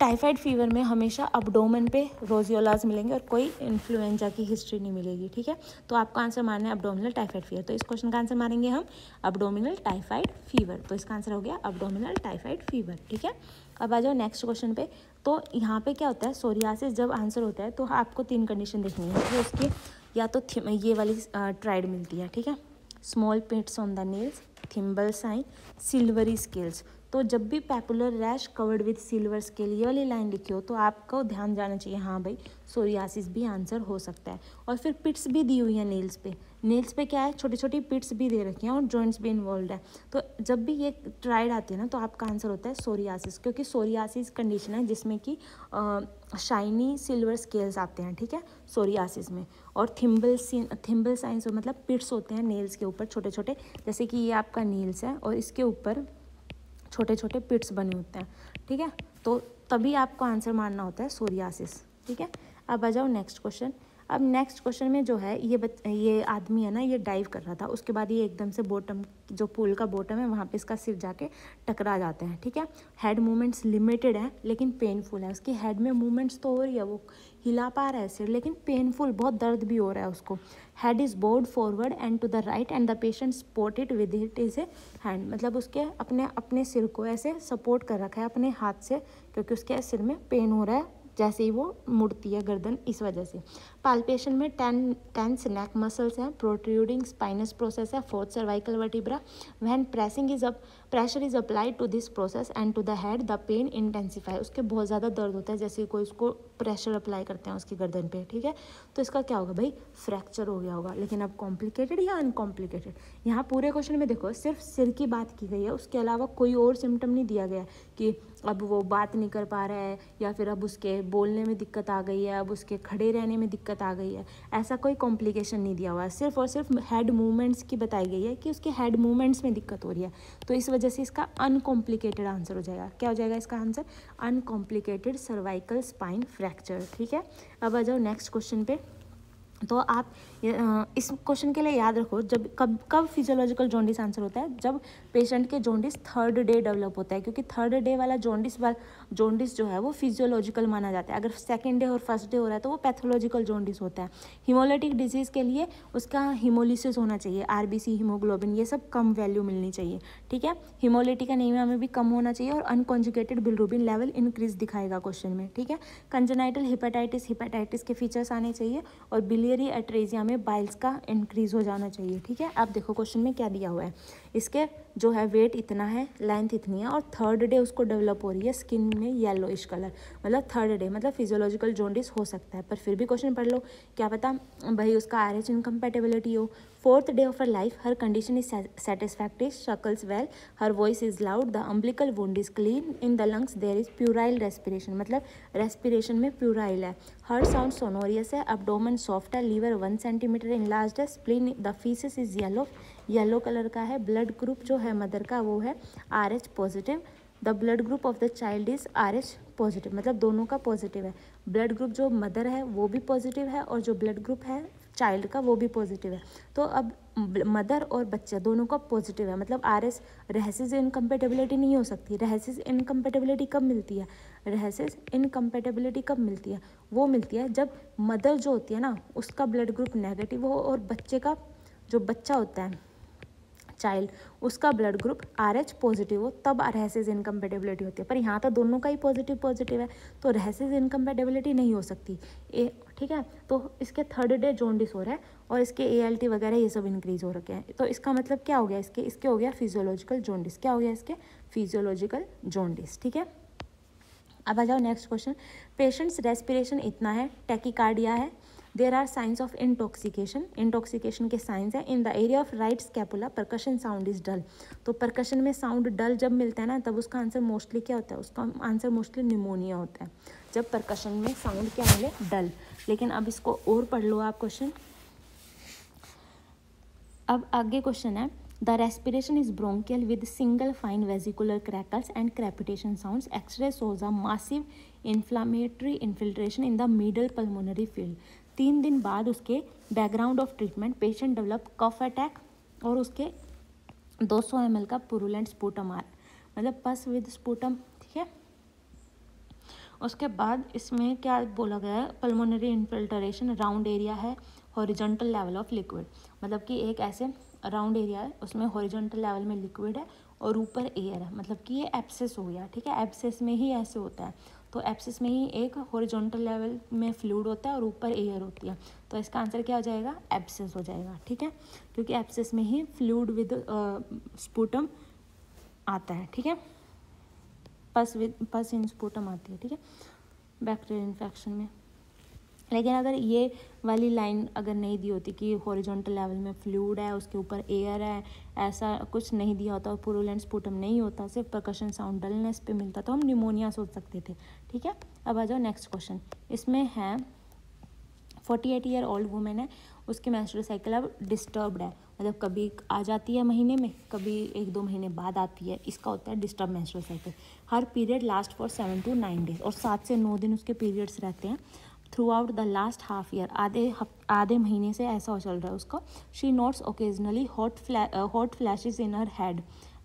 टाइफाइड फीवर में हमेशा अब्डोमेन पे रोजियोलाज मिलेंगे और कोई इन्फ्लुएंजा की हिस्ट्री नहीं मिलेगी, ठीक है। तो आपका आंसर मारना है अब्डोमिनल टाइफाइड फीवर। तो इस क्वेश्चन का आंसर मारेंगे हम अब्डोमिनल टाइफाइड फीवर। तो इसका आंसर हो गया अब्डोमिनल टाइफाइड फीवर, ठीक है। अब आ जाओ नेक्स्ट क्वेश्चन पे। तो यहाँ पे क्या होता है, सोरियासिस जब आंसर होता है तो आपको 3 कंडीशन देखनी है कि उसकी या तो ये वाली ट्राइड मिलती है, ठीक है, small pits on the nails, thimble sign, silvery scales. तो जब भी papular rash covered with silver scale ये वाली लाइन लिखी हो तो आपको ध्यान जाना चाहिए, हाँ भाई सोरियासिस भी आंसर हो सकता है। और फिर पिट्स भी दी हुई है नेल्स पे, नेल्स पे क्या है, छोटी छोटी पिट्स भी दे रखी हैं और जॉइंट्स भी इन्वॉल्व है। तो जब भी ये ट्राइड आती है ना तो आपका आंसर होता है सोरियासिस, क्योंकि सोरियासिस कंडीशन है जिसमें कि शाइनी सिल्वर स्केल्स आते हैं, ठीक है, सोरियासिस में। और थिम्बल साइंस मतलब पिट्स होते हैं नेल्स के ऊपर छोटे छोटे, जैसे कि ये आपका नेल्स है और इसके ऊपर छोटे छोटे पिट्स बने होते हैं, ठीक है। तो तभी आपको आंसर मारना होता है सोरियासिस, ठीक है। अब आ जाओ नेक्स्ट क्वेश्चन। अब नेक्स्ट क्वेश्चन में जो है ये आदमी है ना, ये डाइव कर रहा था, उसके बाद ये एकदम से बॉटम, जो पूल का बॉटम है वहाँ पे इसका सिर जाके टकरा जाते हैं, ठीक है। हेड मूवमेंट्स लिमिटेड है लेकिन पेनफुल है, उसकी हेड में मूवमेंट्स तो हो रही है, वो हिला पा रहा है सिर, लेकिन पेनफुल, बहुत दर्द भी हो रहा है उसको। Head is board forward and to the right and the patient support it with it is a hand, मतलब उसके अपने सिर को ऐसे सपोर्ट कर रखा है अपने हाथ से, क्योंकि उसके सिर में पेन हो रहा है जैसे ही वो मुड़ती है गर्दन, इस वजह से। पाल्पेशन में टेंस नेक मसल्स हैं, प्रोट्रूडिंग स्पाइनस प्रोसेस है, fourth cervical vertebra. When pressure is applied to this process and to the head the pain intensify. उसके बहुत ज़्यादा दर्द होता है जैसे कोई उसको प्रेशर अप्लाई करते हैं उसकी गर्दन पे, ठीक है। तो इसका क्या होगा भाई, फ्रैक्चर हो गया होगा। लेकिन अब कॉम्प्लिकेटेड या अनकॉम्प्लिकेटेड, यहाँ पूरे क्वेश्चन में देखो सिर्फ सिर की बात की गई है, उसके अलावा कोई और सिम्टम नहीं दिया गया कि अब वो बात नहीं कर पा रहा है या फिर अब उसके बोलने में दिक्कत आ गई है, अब उसके खड़े रहने में दिक्कत आ गई है, ऐसा कोई कॉम्प्लिकेशन नहीं दिया हुआ है। सिर्फ और सिर्फ हेड मूवमेंट्स की बताई गई है कि उसके हेड मूवमेंट्स में दिक्कत हो रही है। तो इस वजह से इसका अनकॉम्प्लिकेटेड आंसर हो जाएगा। क्या हो जाएगा इसका answer, uncomplicated cervical spine fracture, ठीक है। अब आ जाओ नेक्स्ट क्वेश्चन पे। तो आप इस क्वेश्चन के लिए याद रखो, जब कब फिजियोलॉजिकल जॉन्डिस आंसर होता है, जब पेशेंट के जॉन्डिस थर्ड डे डेवलप होता है, क्योंकि थर्ड डे वाला जॉन्डिस जो है वो फिजियोलॉजिकल माना जाता है। अगर सेकंड डे और फर्स्ट डे हो रहा है तो वो पैथोलॉजिकल जॉन्डिस होता है। हीमोलिटिक डिजीज़ के लिए उसका हीमोलिसिस होना चाहिए, आरबीसी, हीमोग्लोबिन, ये सब कम वैल्यू मिलनी चाहिए, ठीक है। हीमोलिटिक एनीमिया में भी कम होना चाहिए और अनकॉन्जुगेटेड बिलिरुबिन लेवल इंक्रीज दिखाएगा क्वेश्चन में, ठीक है। कंजेनाइटल हिपेटाइटिस के फीचर्स आने चाहिए और बिलियरी एट्रेजिया में बाइल्स का इंक्रीज हो जाना चाहिए, ठीक है। अब देखो क्वेश्चन में क्या दिया हुआ है, इसके जो है वेट इतना है, लेंथ इतनी है और थर्ड डे उसको डेवलप हो रही है स्किन में येलोइश कलर, मतलब थर्ड डे, मतलब फिजियोलॉजिकल जॉन्डिस हो सकता है। पर फिर भी क्वेश्चन पढ़ लो, क्या पता भाई उसका आरएच इनकम्पैटिबिलिटी हो। Fourth day of her life, her condition is satisfactory, sucks well, her voice is loud, the umbilical wound is clean, in the lungs there is puerile respiration, मतलब रेस्पिरेशन में puerile है। Her sound sonorous है, abdomen soft है, liver 1 centimetre enlarged है, spleen the faeces is yellow colour का है। Blood group जो है मदर का वो है RH positive, the blood group of the child is RH positive, मतलब दोनों का पॉजिटिव है। ब्लड ग्रुप जो मदर है वो भी पॉजिटिव है और जो ब्लड ग्रुप है चाइल्ड का वो भी पॉजिटिव है। तो अब मदर और बच्चा दोनों का पॉजिटिव है, मतलब RS रहसिस इनकम्पेटेबिलिटी नहीं हो सकती। रहसिस इनकम्पेटेबिलिटी कब मिलती है, रहसिस इनकम्पेटेबिलिटी कब मिलती है, वो मिलती है जब मदर जो होती है ना उसका ब्लड ग्रुप नेगेटिव हो और बच्चे का, जो बच्चा होता है चाइल्ड, उसका ब्लड ग्रुप RH पॉजिटिव हो, तब रहसिस इनकम्पेटेबिलिटी होती है। पर यहाँ तो दोनों का ही पॉजिटिव है, तो रहसिस इनकम्पेटेबिलिटी नहीं हो सकती, ठीक है। तो इसके थर्ड डे जॉन्डिस हो रहा है और इसके ALT वगैरह ये सब इंक्रीज हो रखे हैं। तो इसका मतलब क्या हो गया, इसके हो गया फिजियोलॉजिकल जॉन्डिस। क्या हो गया इसके, फिजियोलॉजिकल जॉन्डिस, ठीक है। अब आ जाओ नेक्स्ट क्वेश्चन। पेशेंट्स रेस्पिरेशन इतना है, टैकीकार्डिया है, there are signs of intoxication के साइंस है। In the area of right scapula percussion sound is dull. तो परकशन में साउंड डल जब मिलता है ना तब उसका आंसर मोस्टली क्या होता है, उसका आंसर मोस्टली निमोनिया होता है, जब परकशन में साउंड क्या मिले, डल। लेकिन अब इसको और पढ़ लो आप क्वेश्चन। अब आगे क्वेश्चन है, the respiration is bronchial with single fine vesicular crackles and crepitation sounds, X ray shows a massive inflammatory infiltration in the middle pulmonary field. 3 दिन बाद उसके background of treatment patient develop cough attack और उसके 200 ml का purulent sputum आ रहा है, मतलब पस विद स्पूटम, ठीक है। उसके बाद इसमें क्या बोला गया है, पल्मोनरी इन्फिल्ट्रेशन, राउंड एरिया है, हॉरिजॉन्टल लेवल ऑफ लिक्विड, मतलब कि एक ऐसे राउंड एरिया है उसमें हॉरिजॉन्टल लेवल में लिक्विड है और ऊपर एयर है, मतलब कि ये एब्सेस हो गया, ठीक है। एब्सेस में ही ऐसे होता है, तो एब्सेस में ही एक हॉरिजॉन्टल लेवल में फ्लूइड होता है और ऊपर एयर होती है, तो इसका आंसर क्या हो जाएगा, एब्सेस हो जाएगा, ठीक है, क्योंकि एब्सेस में ही फ्लूइड विद स्पूटम आता है, ठीक है। पस इन स्पूटम आती है, ठीक है, बैक्टीरियल इन्फेक्शन में। लेकिन अगर ये वाली लाइन अगर नहीं दी होती कि हॉरिजॉन्टल लेवल में फ्लूइड है उसके ऊपर एयर है, ऐसा कुछ नहीं दिया होता और पुरुलेंट स्पूटम नहीं होता, सिर्फ परकशन साउंड डलनेस पे मिलता, तो हम निमोनिया सोच सकते थे, ठीक है। अब आ जाओ नेक्स्ट क्वेश्चन। इसमें है 48 ईयर ओल्ड वुमेन है, उसकी मेंस्ट्रुअल साइकिल अब डिस्टर्ब्ड है, मतलब कभी आ जाती है महीने में, कभी 1-2 महीने बाद आती है, इसका होता है disturb menstrual cycle. Her period last for 7 to 9 days और 7 से 9 दिन उसके पीरियड्स रहते हैं throughout the last half year, आधे महीने से ऐसा चल रहा है उसका। She notes occasionally hot flashes in her head,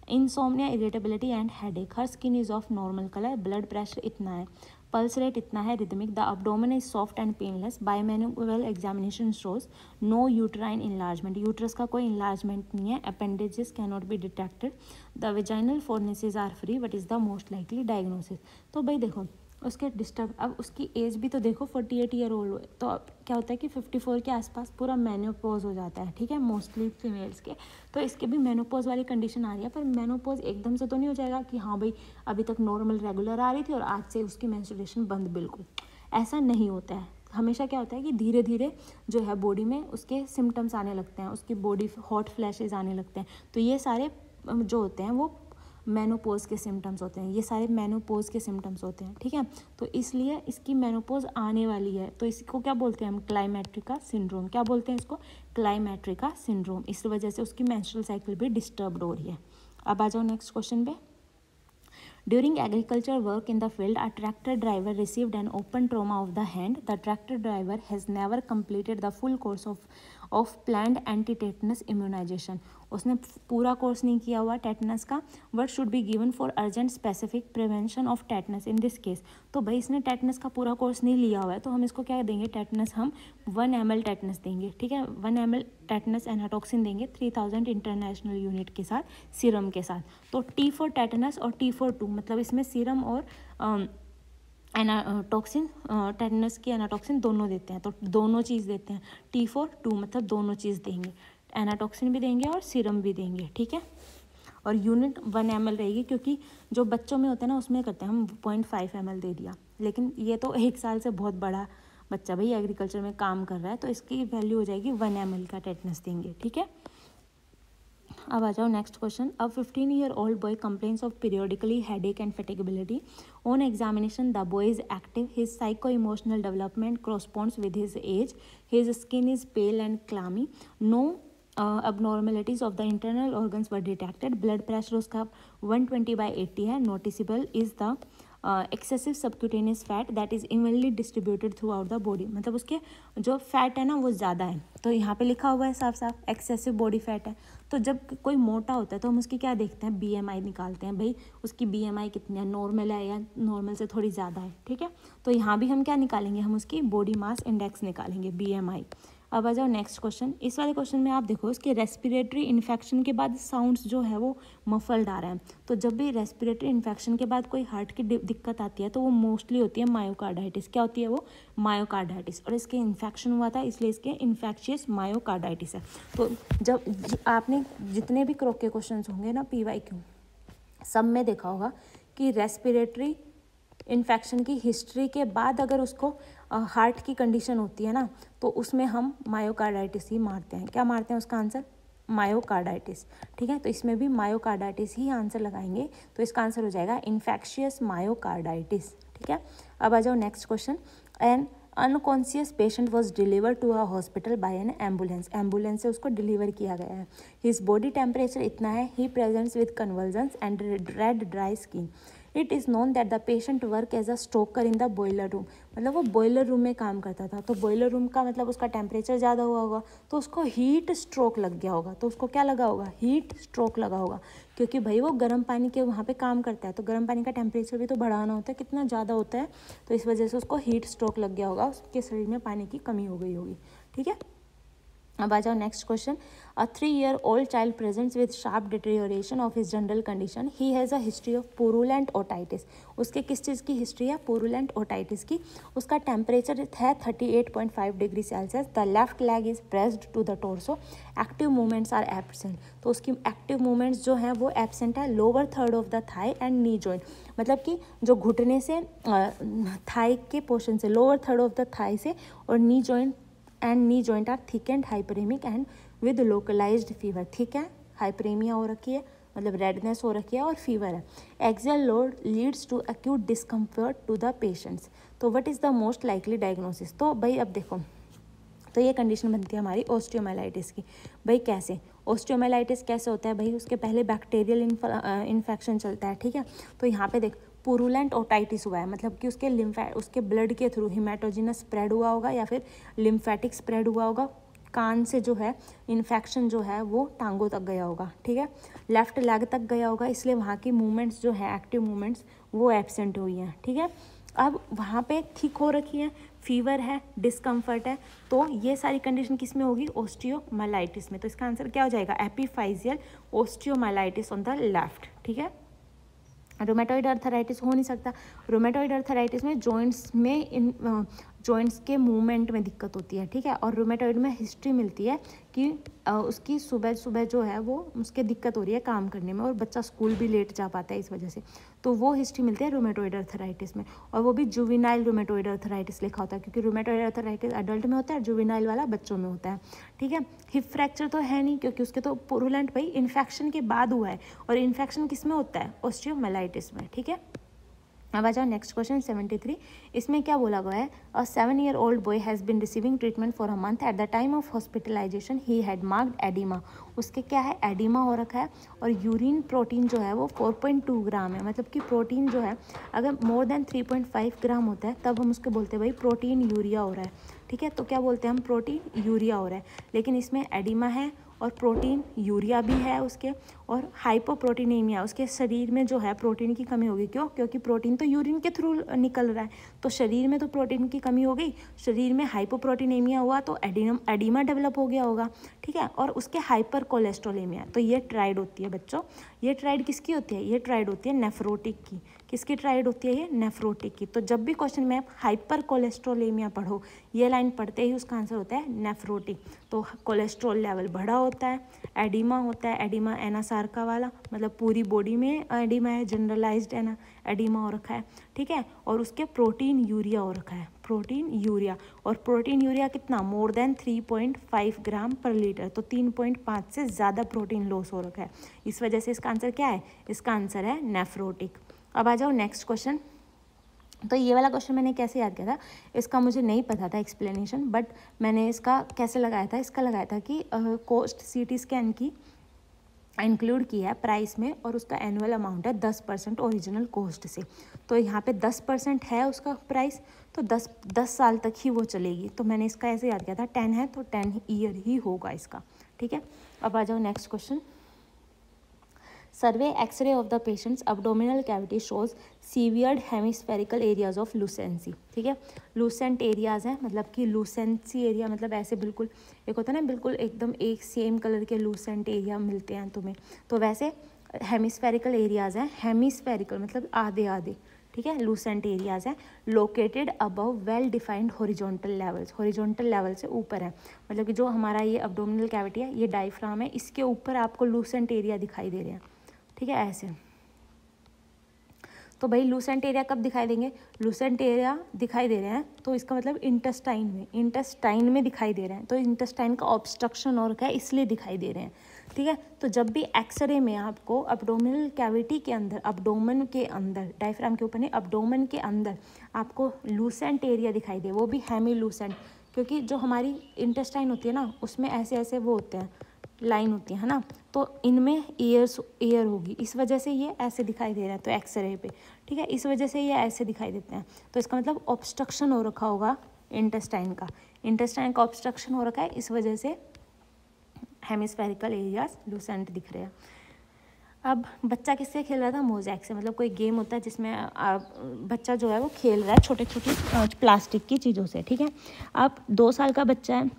insomnia, irritability and headache, her skin is of normal colour, blood pressure इतना है, पल्स रेट इतना है, rhythmic, the abdomen is soft and painless, bimanual examination shows no uterine enlargement, uterus का कोई enlargement नहीं है, appendages can not be detected, the vaginal फोर्निसेस are free, what is the most likely diagnosis. तो भाई देखो उसके डिस्टर्ब, अब उसकी एज भी तो देखो 48 ईयर ओल्ड, तो अब क्या होता है कि 54 के आसपास पूरा मेनोपॉज हो जाता है, ठीक है, मोस्टली फीमेल्स के। तो इसके भी मेनोपॉज वाली कंडीशन आ रही है, पर मेनोपॉज एकदम से तो नहीं हो जाएगा कि हाँ भाई अभी तक नॉर्मल रेगुलर आ रही थी और आज से उसकी मेंस्ट्रुएशन बंद, बिल्कुल ऐसा नहीं होता है। हमेशा क्या होता है कि धीरे धीरे जो है बॉडी में उसके सिम्टम्स आने लगते हैं, उसकी बॉडी हॉट फ्लैशेज आने लगते हैं, तो ये सारे जो होते हैं वो मेनोपॉज के सिम्टम्स होते हैं, ये सारे मेनोपॉज के सिम्टम्स होते हैं, ठीक है। तो इसलिए इसकी मेनोपॉज आने वाली है, तो इसको क्या बोलते हैं हम, क्लाइमेट्रिका सिंड्रोम। क्या बोलते हैं इसको, क्लाइमेट्रिका सिंड्रोम। इस वजह से उसकी मेंस्ट्रुअल साइकिल भी डिस्टर्ब्ड हो रही है। अब आ जाओ नेक्स्ट क्वेश्चन पे। During agriculture work in the field, a tractor driver received an open trauma of the hand. The tractor driver has never completed the full course of planned anti-tetanus immunization. उसने पूरा course नहीं किया हुआ tetanus का. What should be given for urgent specific prevention of tetanus in this case? तो भाई इसने tetanus का पूरा कोर्स नहीं लिया हुआ है, तो हम इसको क्या देंगे, टेटनस हम 1 ml टेटनस देंगे, ठीक है, 1 ml टेटनस एनाटॉक्सिन देंगे 3000 इंटरनेशनल यूनिट के साथ, सीरम के साथ. तो T फॉर टेटनस और T फॉर 2, मतलब इसमें सीरम और एनाटॉक्सिन, टेटनस की एनाटॉक्सिन दोनों देते हैं, तो दोनों चीज़ देते हैं. T फॉर 2 मतलब दोनों चीज़ देंगे, एनाटॉक्सिन भी देंगे और सीरम भी देंगे, ठीक है. और यूनिट 1 ml रहेगी, क्योंकि जो बच्चों में होता है ना उसमें करते हैं हम 0.5 ml दे दिया, लेकिन ये तो 1 साल से बहुत बड़ा बच्चा भाई एग्रीकल्चर में काम कर रहा है, तो इसकी वैल्यू हो जाएगी 1 ml का टेटनस देंगे, ठीक है. अब आ जाओ नेक्स्ट क्वेश्चन. अब 15-year-old boy complains of periodically headache and fatiguability. On examination, the boy is active. His psycho-emotional development corresponds with his age. His skin is pale and clammy. No abnormalities of the internal organs were detected. Blood pressure उसका 120/80 है. Noticeable is the excessive subcutaneous fat that is evenly distributed through out the body. मतलब उसके जो fat है ना वो ज़्यादा है, तो यहाँ पे लिखा हुआ है साफ साफ एक्सेसिव बॉडी फैट है. तो जब कोई मोटा होता है तो हम उसकी क्या देखते हैं, BMI निकालते हैं, भाई उसकी BMI कितनी है, नॉर्मल है या नॉर्मल से थोड़ी ज़्यादा है, ठीक है. तो यहाँ भी हम क्या निकालेंगे, हम उसकी बॉडी मास इंडेक्स निकालेंगे, BMI. अब आ जाओ नेक्स्ट क्वेश्चन. इस वाले क्वेश्चन में आप देखो इसके रेस्पिरेटरी इन्फेक्शन के बाद साउंड्स जो है वो मफल्ड आ रहा है. तो जब भी रेस्पिरेटरी इन्फेक्शन के बाद कोई हार्ट की दिक्कत आती है तो वो मोस्टली होती है मायोकार्डाइटिस. क्या होती है वो, मायोकार्डाइटिस. और इसके इन्फेक्शन हुआ था इसलिए इसके इन्फेक्शियस मायोकार्डाइटिस है. तो जब आपने जितने भी क्रॉक के क्वेश्चन होंगे ना PYQ, सब में देखा होगा कि रेस्पिरेटरी इन्फेक्शन की हिस्ट्री के बाद अगर उसको हार्ट की कंडीशन होती है ना, तो उसमें हम मायोकार्डाइटिस ही मारते हैं. क्या मारते हैं, उसका आंसर मायोकार्डाइटिस, ठीक है. तो इसमें भी मायोकार्डाइटिस ही आंसर लगाएंगे, तो इसका आंसर हो जाएगा इन्फेक्शियस मायोकार्डाइटिस, ठीक है. अब आ जाओ next question. An unconscious patient was deliver to a hospital by an ambulance. Ambulance से उसको डिलीवर किया गया है. हिज बॉडी टेम्परेचर इतना है, he presents with convergence and red dry skin. It is known that the patient work as a stoker in the boiler room. मतलब वो boiler room में काम करता था, तो बॉयलर रूम का मतलब उसका टेम्परेचर ज़्यादा हुआ होगा, तो उसको हीट स्ट्रोक लग गया होगा. तो उसको क्या लगा होगा, हीट स्ट्रोक लगा होगा, क्योंकि भाई वो गर्म पानी के वहाँ पे काम करता है, तो गर्म पानी का टेम्परेचर भी तो बढ़ाना होता है, कितना ज़्यादा होता है, तो इस वजह से उसको हीट स्ट्रोक लग गया होगा, उसके शरीर में पानी की कमी हो गई होगी, ठीक है. अब आ जाओ next question. A 3-year-old child presents with sharp deterioration of his general condition. He has a history of purulent otitis. उसके किस चीज़ की हिस्ट्री है, पुरुलेंट ओटाइटिस की. उसका टेम्परेचर है 38.5 degree Celsius. The left leg is pressed to the torso. Active movements are absent. तो उसकी active movements जो हैं वो एब्सेंट है. Lower third of the thigh and knee joint, मतलब कि जो घुटने से थाई के पोर्शन से, lower third of the thigh से और knee joint and knee joint are thick and hyperaemic and with localised fever. ठीक है, हाइपरेमिया हो रखी है, मतलब रेडनेस हो रखी है और फीवर है. Axial load leads to acute discomfort to the patients. तो what is the most likely diagnosis. तो भाई अब देखो, तो ये कंडीशन बनती है हमारी ऑस्टियोमाइलाइटिस की. भाई कैसे, ऑस्टियोमाइलाइटिस कैसे होता है भाई, उसके पहले बैक्टीरियल इन्फेक्शन चलता है, ठीक है. तो यहाँ पे देख पुरुलेंट ओटाइटिस हुआ है, मतलब कि उसके ब्लड के थ्रू हिमेटोजिनस स्प्रेड हुआ होगा या फिर लिम्फेटिक स्प्रेड हुआ होगा. कान से जो है इन्फेक्शन जो है वो टांगों तक गया होगा, ठीक है, लेफ्ट लेग तक गया होगा, इसलिए वहाँ की मूवमेंट्स जो है एक्टिव मूवमेंट्स वो एब्सेंट हुई हैं, ठीक है. अब वहाँ पे थिक हो रखी है, फीवर है, डिस्कम्फर्ट है, तो ये सारी कंडीशन किस में होगी, ऑस्टियोमाइलाइटिस में. तो इसका आंसर क्या हो जाएगा, एपिफाइजियल ऑस्टियोमाइलाइटिस ऑन द लेफ्ट, ठीक है. रोमेटॉइड अर्थराइटिस हो नहीं सकता। रोमेटॉइड अर्थराइटिस में जॉइंट्स के मूवमेंट में दिक्कत होती है, ठीक है। और रोमेटॉइड में हिस्ट्री मिलती है कि उसकी सुबह सुबह जो है वो उसके दिक्कत हो रही है काम करने में, और बच्चा स्कूल भी लेट जा पाता है इस वजह से, तो वो हिस्ट्री मिलती है रोमेटॉइड अर्थराइटिस में। और वो भी जुवेनाइल रोमेटॉइड अर्थराइटिस लिखा होता है, क्योंकि रोमेटॉइड अर्थराइटिस एडल्ट में होता है, जुवेनाइल वाला बच्चों में होता है, ठीक है। हिप फ्रैक्चर तो है नहीं, क्योंकि उसके तो पुरुलेंट भाई इन्फेक्शन के बाद हुआ है, और इन्फेक्शन किस में होता है, ऑस्टियोमाइलाइटिस में, ठीक है। अब आ जाओ नेक्स्ट क्वेश्चन 73। इसमें क्या बोला गया है, a 7-year-old boy has been receiving treatment for a month, at the time of hospitalisation he had marked oedema. उसके क्या है, एडिमा हो रखा है, और यूरिन प्रोटीन जो है वो 4.2 ग्राम है। मतलब कि प्रोटीन जो है अगर मोर देन 3.5 ग्राम होता है तब हम उसको बोलते हैं भाई प्रोटीन यूरिया हो रहा है, ठीक है। तो क्या बोलते हैं हम, प्रोटीन यूरिया हो रहा है। लेकिन इसमें एडिमा है और प्रोटीन यूरिया भी है उसके, और हाइपोप्रोटीनेमिया, उसके शरीर में जो है प्रोटीन की कमी होगी। क्यों, क्योंकि प्रोटीन तो यूरिन के थ्रू निकल रहा है, तो शरीर में तो प्रोटीन की कमी हो गई, शरीर में हाइपोप्रोटीनेमिया हुआ तो एडिमा डेवलप हो गया होगा, ठीक है। और उसके हाइपर कोलेस्ट्रोलेमिया, तो ये ट्राइड होती है बच्चों। ये ट्राइड किसकी होती है, ये ट्राइड होती है नेफ्रोटिक की। किसकी ट्राइड होती है ये, नेफ्रोटिक की। तो जब भी क्वेश्चन में आप हाइपर कोलेस्ट्रोलेमिया पढ़ो, ये लाइन पढ़ते ही उसका आंसर होता है नेफ्रोटिक। तो कोलेस्ट्रॉल लेवल बढ़ा होता है, एडिमा होता है, एडिमा एनासार्का वाला, मतलब पूरी बॉडी में एडिमा है, जनरलाइज्ड एडिमा हो रखा है, ठीक है। और उसके प्रोटीन यूरिया हो रखा है, प्रोटीन यूरिया। और प्रोटीन यूरिया कितना, मोर देन 3.5 ग्राम पर लीटर, तो 3.5 से ज़्यादा प्रोटीन लॉस हो रखा है। इस वजह से इसका आंसर क्या है, इसका आंसर है नेफ्रोटिक। अब आ जाओ नेक्स्ट क्वेश्चन। तो ये वाला क्वेश्चन मैंने कैसे याद किया था, इसका मुझे नहीं पता था एक्सप्लेनेशन, बट मैंने इसका कैसे लगाया था, इसका लगाया था कि कॉस्ट सीटी स्कैन की इंक्लूड किया है प्राइस में, और उसका एनुअल अमाउंट है 10% ओरिजिनल कॉस्ट से। तो यहाँ पे 10% है उसका प्राइस, तो 10 साल तक ही वो चलेगी। तो मैंने इसका ऐसे याद किया था, 10 है तो 10 ईयर ही होगा इसका, ठीक है। अब आ जाओ next question. Survey X ray of the patients abdominal cavity shows severed hemispherical areas of lucency, ठीक है। लूसेंट एरियाज हैं, मतलब कि लूसेंसी एरिया, मतलब ऐसे बिल्कुल एक होता है ना, बिल्कुल एकदम एक सेम कलर के लूसेंट एरिया मिलते हैं तुम्हें, तो वैसे हेमिस्फेरिकल एरियाज हैं। हेमिस्फेरिकल मतलब आधे आधे, ठीक है। लूसेंट एरियाज हैं, located above well defined horizontal levels, horizontal level से ऊपर है। मतलब कि जो हमारा ये अब्डोमिनल कैविटी है, ये डायफ्राम है, इसके ऊपर आपको लूसेंट एरिया दिखाई दे रहे हैं, ठीक है, ऐसे। तो भाई लूसेंट एरिया कब दिखाई देंगे, लूसेंट एरिया दिखाई दे रहे हैं तो इसका मतलब इंटेस्टाइन में दिखाई दे रहे हैं, तो इंटेस्टाइन का ऑब्स्ट्रक्शन और क्या है, इसलिए दिखाई दे रहे हैं, ठीक है। तो जब भी एक्सरे में आपको अब्डोमिनल कैविटी के अंदर, अब्डोमन के अंदर, डायफ्राम के ऊपर नहीं, अब्डोमन के अंदर आपको लूसेंट एरिया दिखाई दे, वो भी हेमी लूसेंट, क्योंकि जो हमारी इंटेस्टाइन होती है ना, उसमें ऐसे ऐसे वो होते हैं, लाइन होती है ना, तो इनमें एयर होगी, इस वजह से ये ऐसे दिखाई दे रहा है, तो एक्सरे पे, ठीक है, इस वजह से ये ऐसे दिखाई देते हैं। तो इसका मतलब ऑब्स्ट्रक्शन हो रखा होगा इंटेस्टाइन का ऑब्स्ट्रक्शन हो रखा है, इस वजह से हेमिस्फेरिकल एरियाज लूसेंट दिख रहे हैं। अब बच्चा किससे खेल रहा था, मोज़ैक से, मतलब कोई गेम होता है जिसमें बच्चा जो है वो खेल रहा है छोटे छोटे प्लास्टिक की चीज़ों से, ठीक है। अब 2 साल का बच्चा है,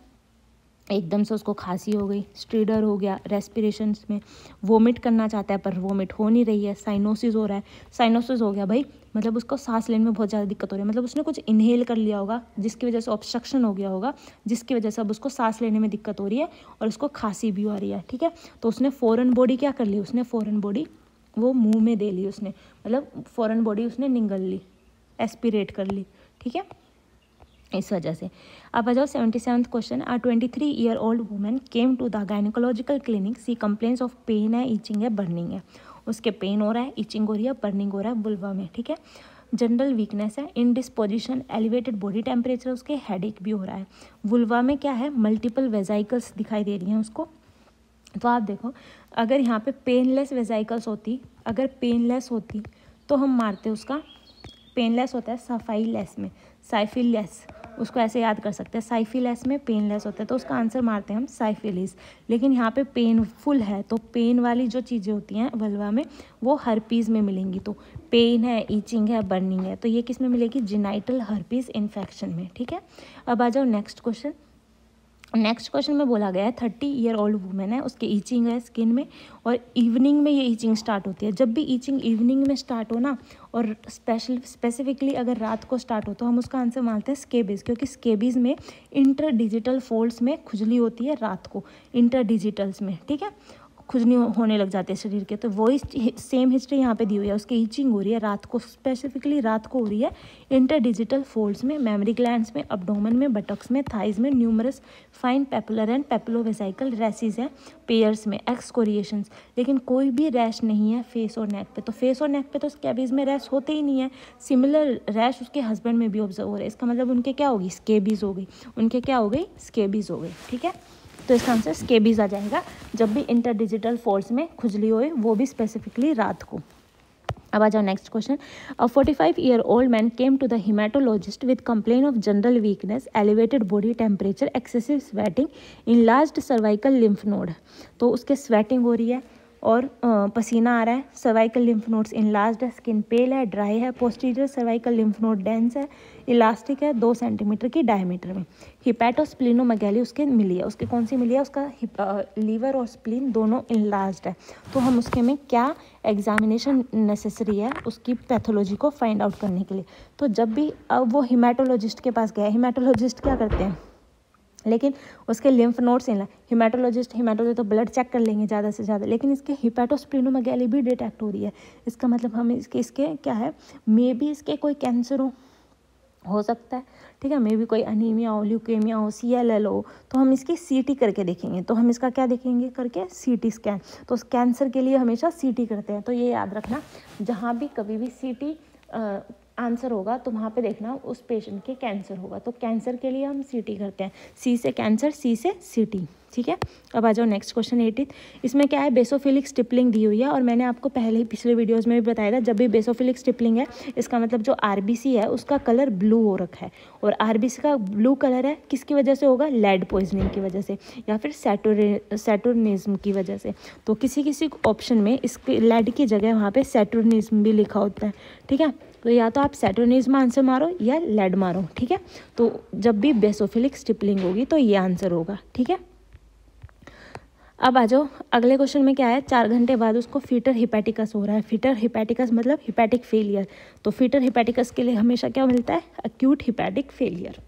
एकदम से उसको खांसी हो गई, स्ट्रीडर हो गया, रेस्पिरेशंस में वोमिट करना चाहता है पर वोमिट हो नहीं रही है, साइनोसिस हो रहा है, साइनोसिस हो गया भाई, मतलब उसको सांस लेने में बहुत ज़्यादा दिक्कत हो रही है, मतलब उसने कुछ इनहेल कर लिया होगा जिसकी वजह से ऑब्स्ट्रक्शन हो गया होगा, जिसकी वजह से अब उसको सांस लेने में दिक्कत हो रही है और उसको खांसी भी आ रही है, ठीक है। तो उसने फॉरेन बॉडी क्या कर ली, उसने फॉरेन बॉडी वो मुँह में दे ली, उसने मतलब फॉरेन बॉडी उसने निगल ली, एस्पिरेट कर ली, ठीक है, इस वजह से। अब आ जाओ 77th question. A 23-year-old women came to the gynaecological clinic, she complaints of pain है, ईचिंग है, बर्निंग है। उसके पेन हो रहा है, ईचिंग हो रही है, बर्निंग हो रहा है वुल्वा में, ठीक है। जनरल वीकनेस है, इंडिस्पोजिशन, एलिवेटेड बॉडी टेम्परेचर, उसके हेडेक भी हो रहा है। वुल्वा में क्या है, मल्टीपल वेजाइकल्स दिखाई दे रही हैं उसको। तो आप देखो, अगर यहाँ पे पेनलेस वेजाइकल्स होती, अगर पेनलेस होती तो हम मारते उसका, पेनलेस होता है सफाईलेस में, साइफिलेस, उसको ऐसे याद कर सकते हैं, साइफिलेस में पेनलेस होता है, तो उसका आंसर मारते हैं हम साइफिलिस। लेकिन यहाँ पे पेनफुल है, तो पेन वाली जो चीज़ें होती हैं वल्वा में वो हर्पीज़ में मिलेंगी। तो पेन है, ईचिंग है, बर्निंग है, तो ये किस में मिलेगी, जेनाइटल हर्पीज़ इन्फेक्शन में, ठीक है। अब आ जाओ नेक्स्ट क्वेश्चन। नेक्स्ट क्वेश्चन में बोला गया है 30 ईयर ओल्ड वुमेन है, उसके ईचिंग है स्किन में और इवनिंग में ये ईचिंग स्टार्ट होती है। जब भी ईचिंग इवनिंग में स्टार्ट हो ना, और स्पेसिफिकली अगर रात को स्टार्ट हो, तो हम उसका आंसर मानते हैं स्केबीज, क्योंकि स्केबीज में इंटरडिजिटल फोल्ड्स में खुजली होती है रात को, इंटरडिजिटल्स में, ठीक है, खुजली होने लग जाते हैं शरीर के। तो वही सेम हिस्ट्री यहाँ पे दी हुई है, उसकी ईचिंग हो रही है रात को, स्पेसिफिकली रात को हो रही है इंटरडिजिटल फोल्ड्स में, मेमोरी ग्लैंड्स में, अब्डोमेन में, बटक्स में, थाइज में, numerous fine papular and papulovesicular rashes हैं पेयर्स में, एक्सकोरिएशंस। लेकिन कोई भी रैश नहीं है फेस और नेक पे, तो फेस और नेक पे तो स्कैबीज में रैश होते ही नहीं है। सिमिलर रैश उसके हस्बैंड में भी ऑब्जर्व हो रहा है, इसका मतलब उनके क्या होगी, स्केबीज हो गई, उनके क्या हो गई, स्केबीज हो गई, ठीक है। तो इसका आंसर स्केबीज आ जाएगा, जब भी इंटरडिजिटल फोल्ड्स में खुजली होए, वो भी स्पेसिफिकली रात को। अब आ जाओ next question. A 45 year old man came to the haematologist with complain of general weakness, elevated body temperature, excessive sweating, enlarged cervical lymph node. तो उसके स्वेटिंग हो रही है और पसीना आ रहा है, सर्वाइकल लिम्फ नोड्स इनलार्ज्ड है, स्किन पेल है, ड्राई है, posterior cervical lymph node dense है, इलास्टिक है, 2 सेंटीमीटर की डायमीटर में। हिपैटोस्प्लीनोमेगैली उसके मिली है, उसके कौन सी मिली है, उसका लीवर और स्प्लीन दोनों इनलार्ज्ड है। तो हम उसके में क्या एग्जामिनेशन नेसेसरी है उसकी पैथोलॉजी को फाइंड आउट करने के लिए। तो जब भी वो हिमेटोलॉजिस्ट के पास गया, हिमेटोलॉजिस्ट क्या करते हैं, लेकिन उसके लिम्फ नोड्स हिमेटोलॉजिस्ट तो ब्लड चेक कर लेंगे ज़्यादा से ज़्यादा, लेकिन इसके हिपैटोस्प्लीनोमेगैली भी डिटेक्ट हो रही है। इसका मतलब हम इसके क्या है, मे बी इसके कोई कैंसर हो सकता है, ठीक है, मे बी कोई अनीमिया हो, ल्यूकेमिया हो, CLL हो, तो हम इसकी CT करके देखेंगे। तो हम इसका क्या देखेंगे करके, CT स्कैन। तो उस कैंसर के लिए हमेशा CT करते हैं, तो ये याद रखना, जहाँ भी कभी भी CT आंसर होगा तो वहाँ पे देखना उस पेशेंट के कैंसर होगा। तो कैंसर के लिए हम CT करते हैं, C से कैंसर, C से CT, ठीक है। अब आ जाओ नेक्स्ट क्वेश्चन 18। इसमें क्या है, बेसोफिलिक स्टिपलिंग दी हुई है, और मैंने आपको पहले ही पिछले वीडियोस में भी बताया था, जब भी बेसोफिलिक स्टिपलिंग है, इसका मतलब जो RBC है उसका कलर ब्लू हो रखा है, और RBC का ब्लू कलर है किसकी वजह से होगा, लेड पॉइजनिंग की वजह से, या फिर सैटुर्निज्म की वजह से। तो किसी किसी ऑप्शन में इसके लेड की जगह वहाँ पे सैटुर्निज्म भी लिखा होता है, ठीक है। तो या तो आप सैटुर्निज्म आंसर मारो या लेड मारो, ठीक है। तो जब भी बेसोफिलिक स्टिपलिंग होगी तो ये आंसर होगा, ठीक है। अब आ जाओ अगले क्वेश्चन में क्या है, 4 घंटे बाद उसको फीटर हिपैटिकस हो रहा है। फीटर हिपैटिकस मतलब हिपैटिक फेलियर। तो फीटर हिपैटिकस के लिए हमेशा क्या मिलता है, एक्यूट हिपैटिक फेलियर।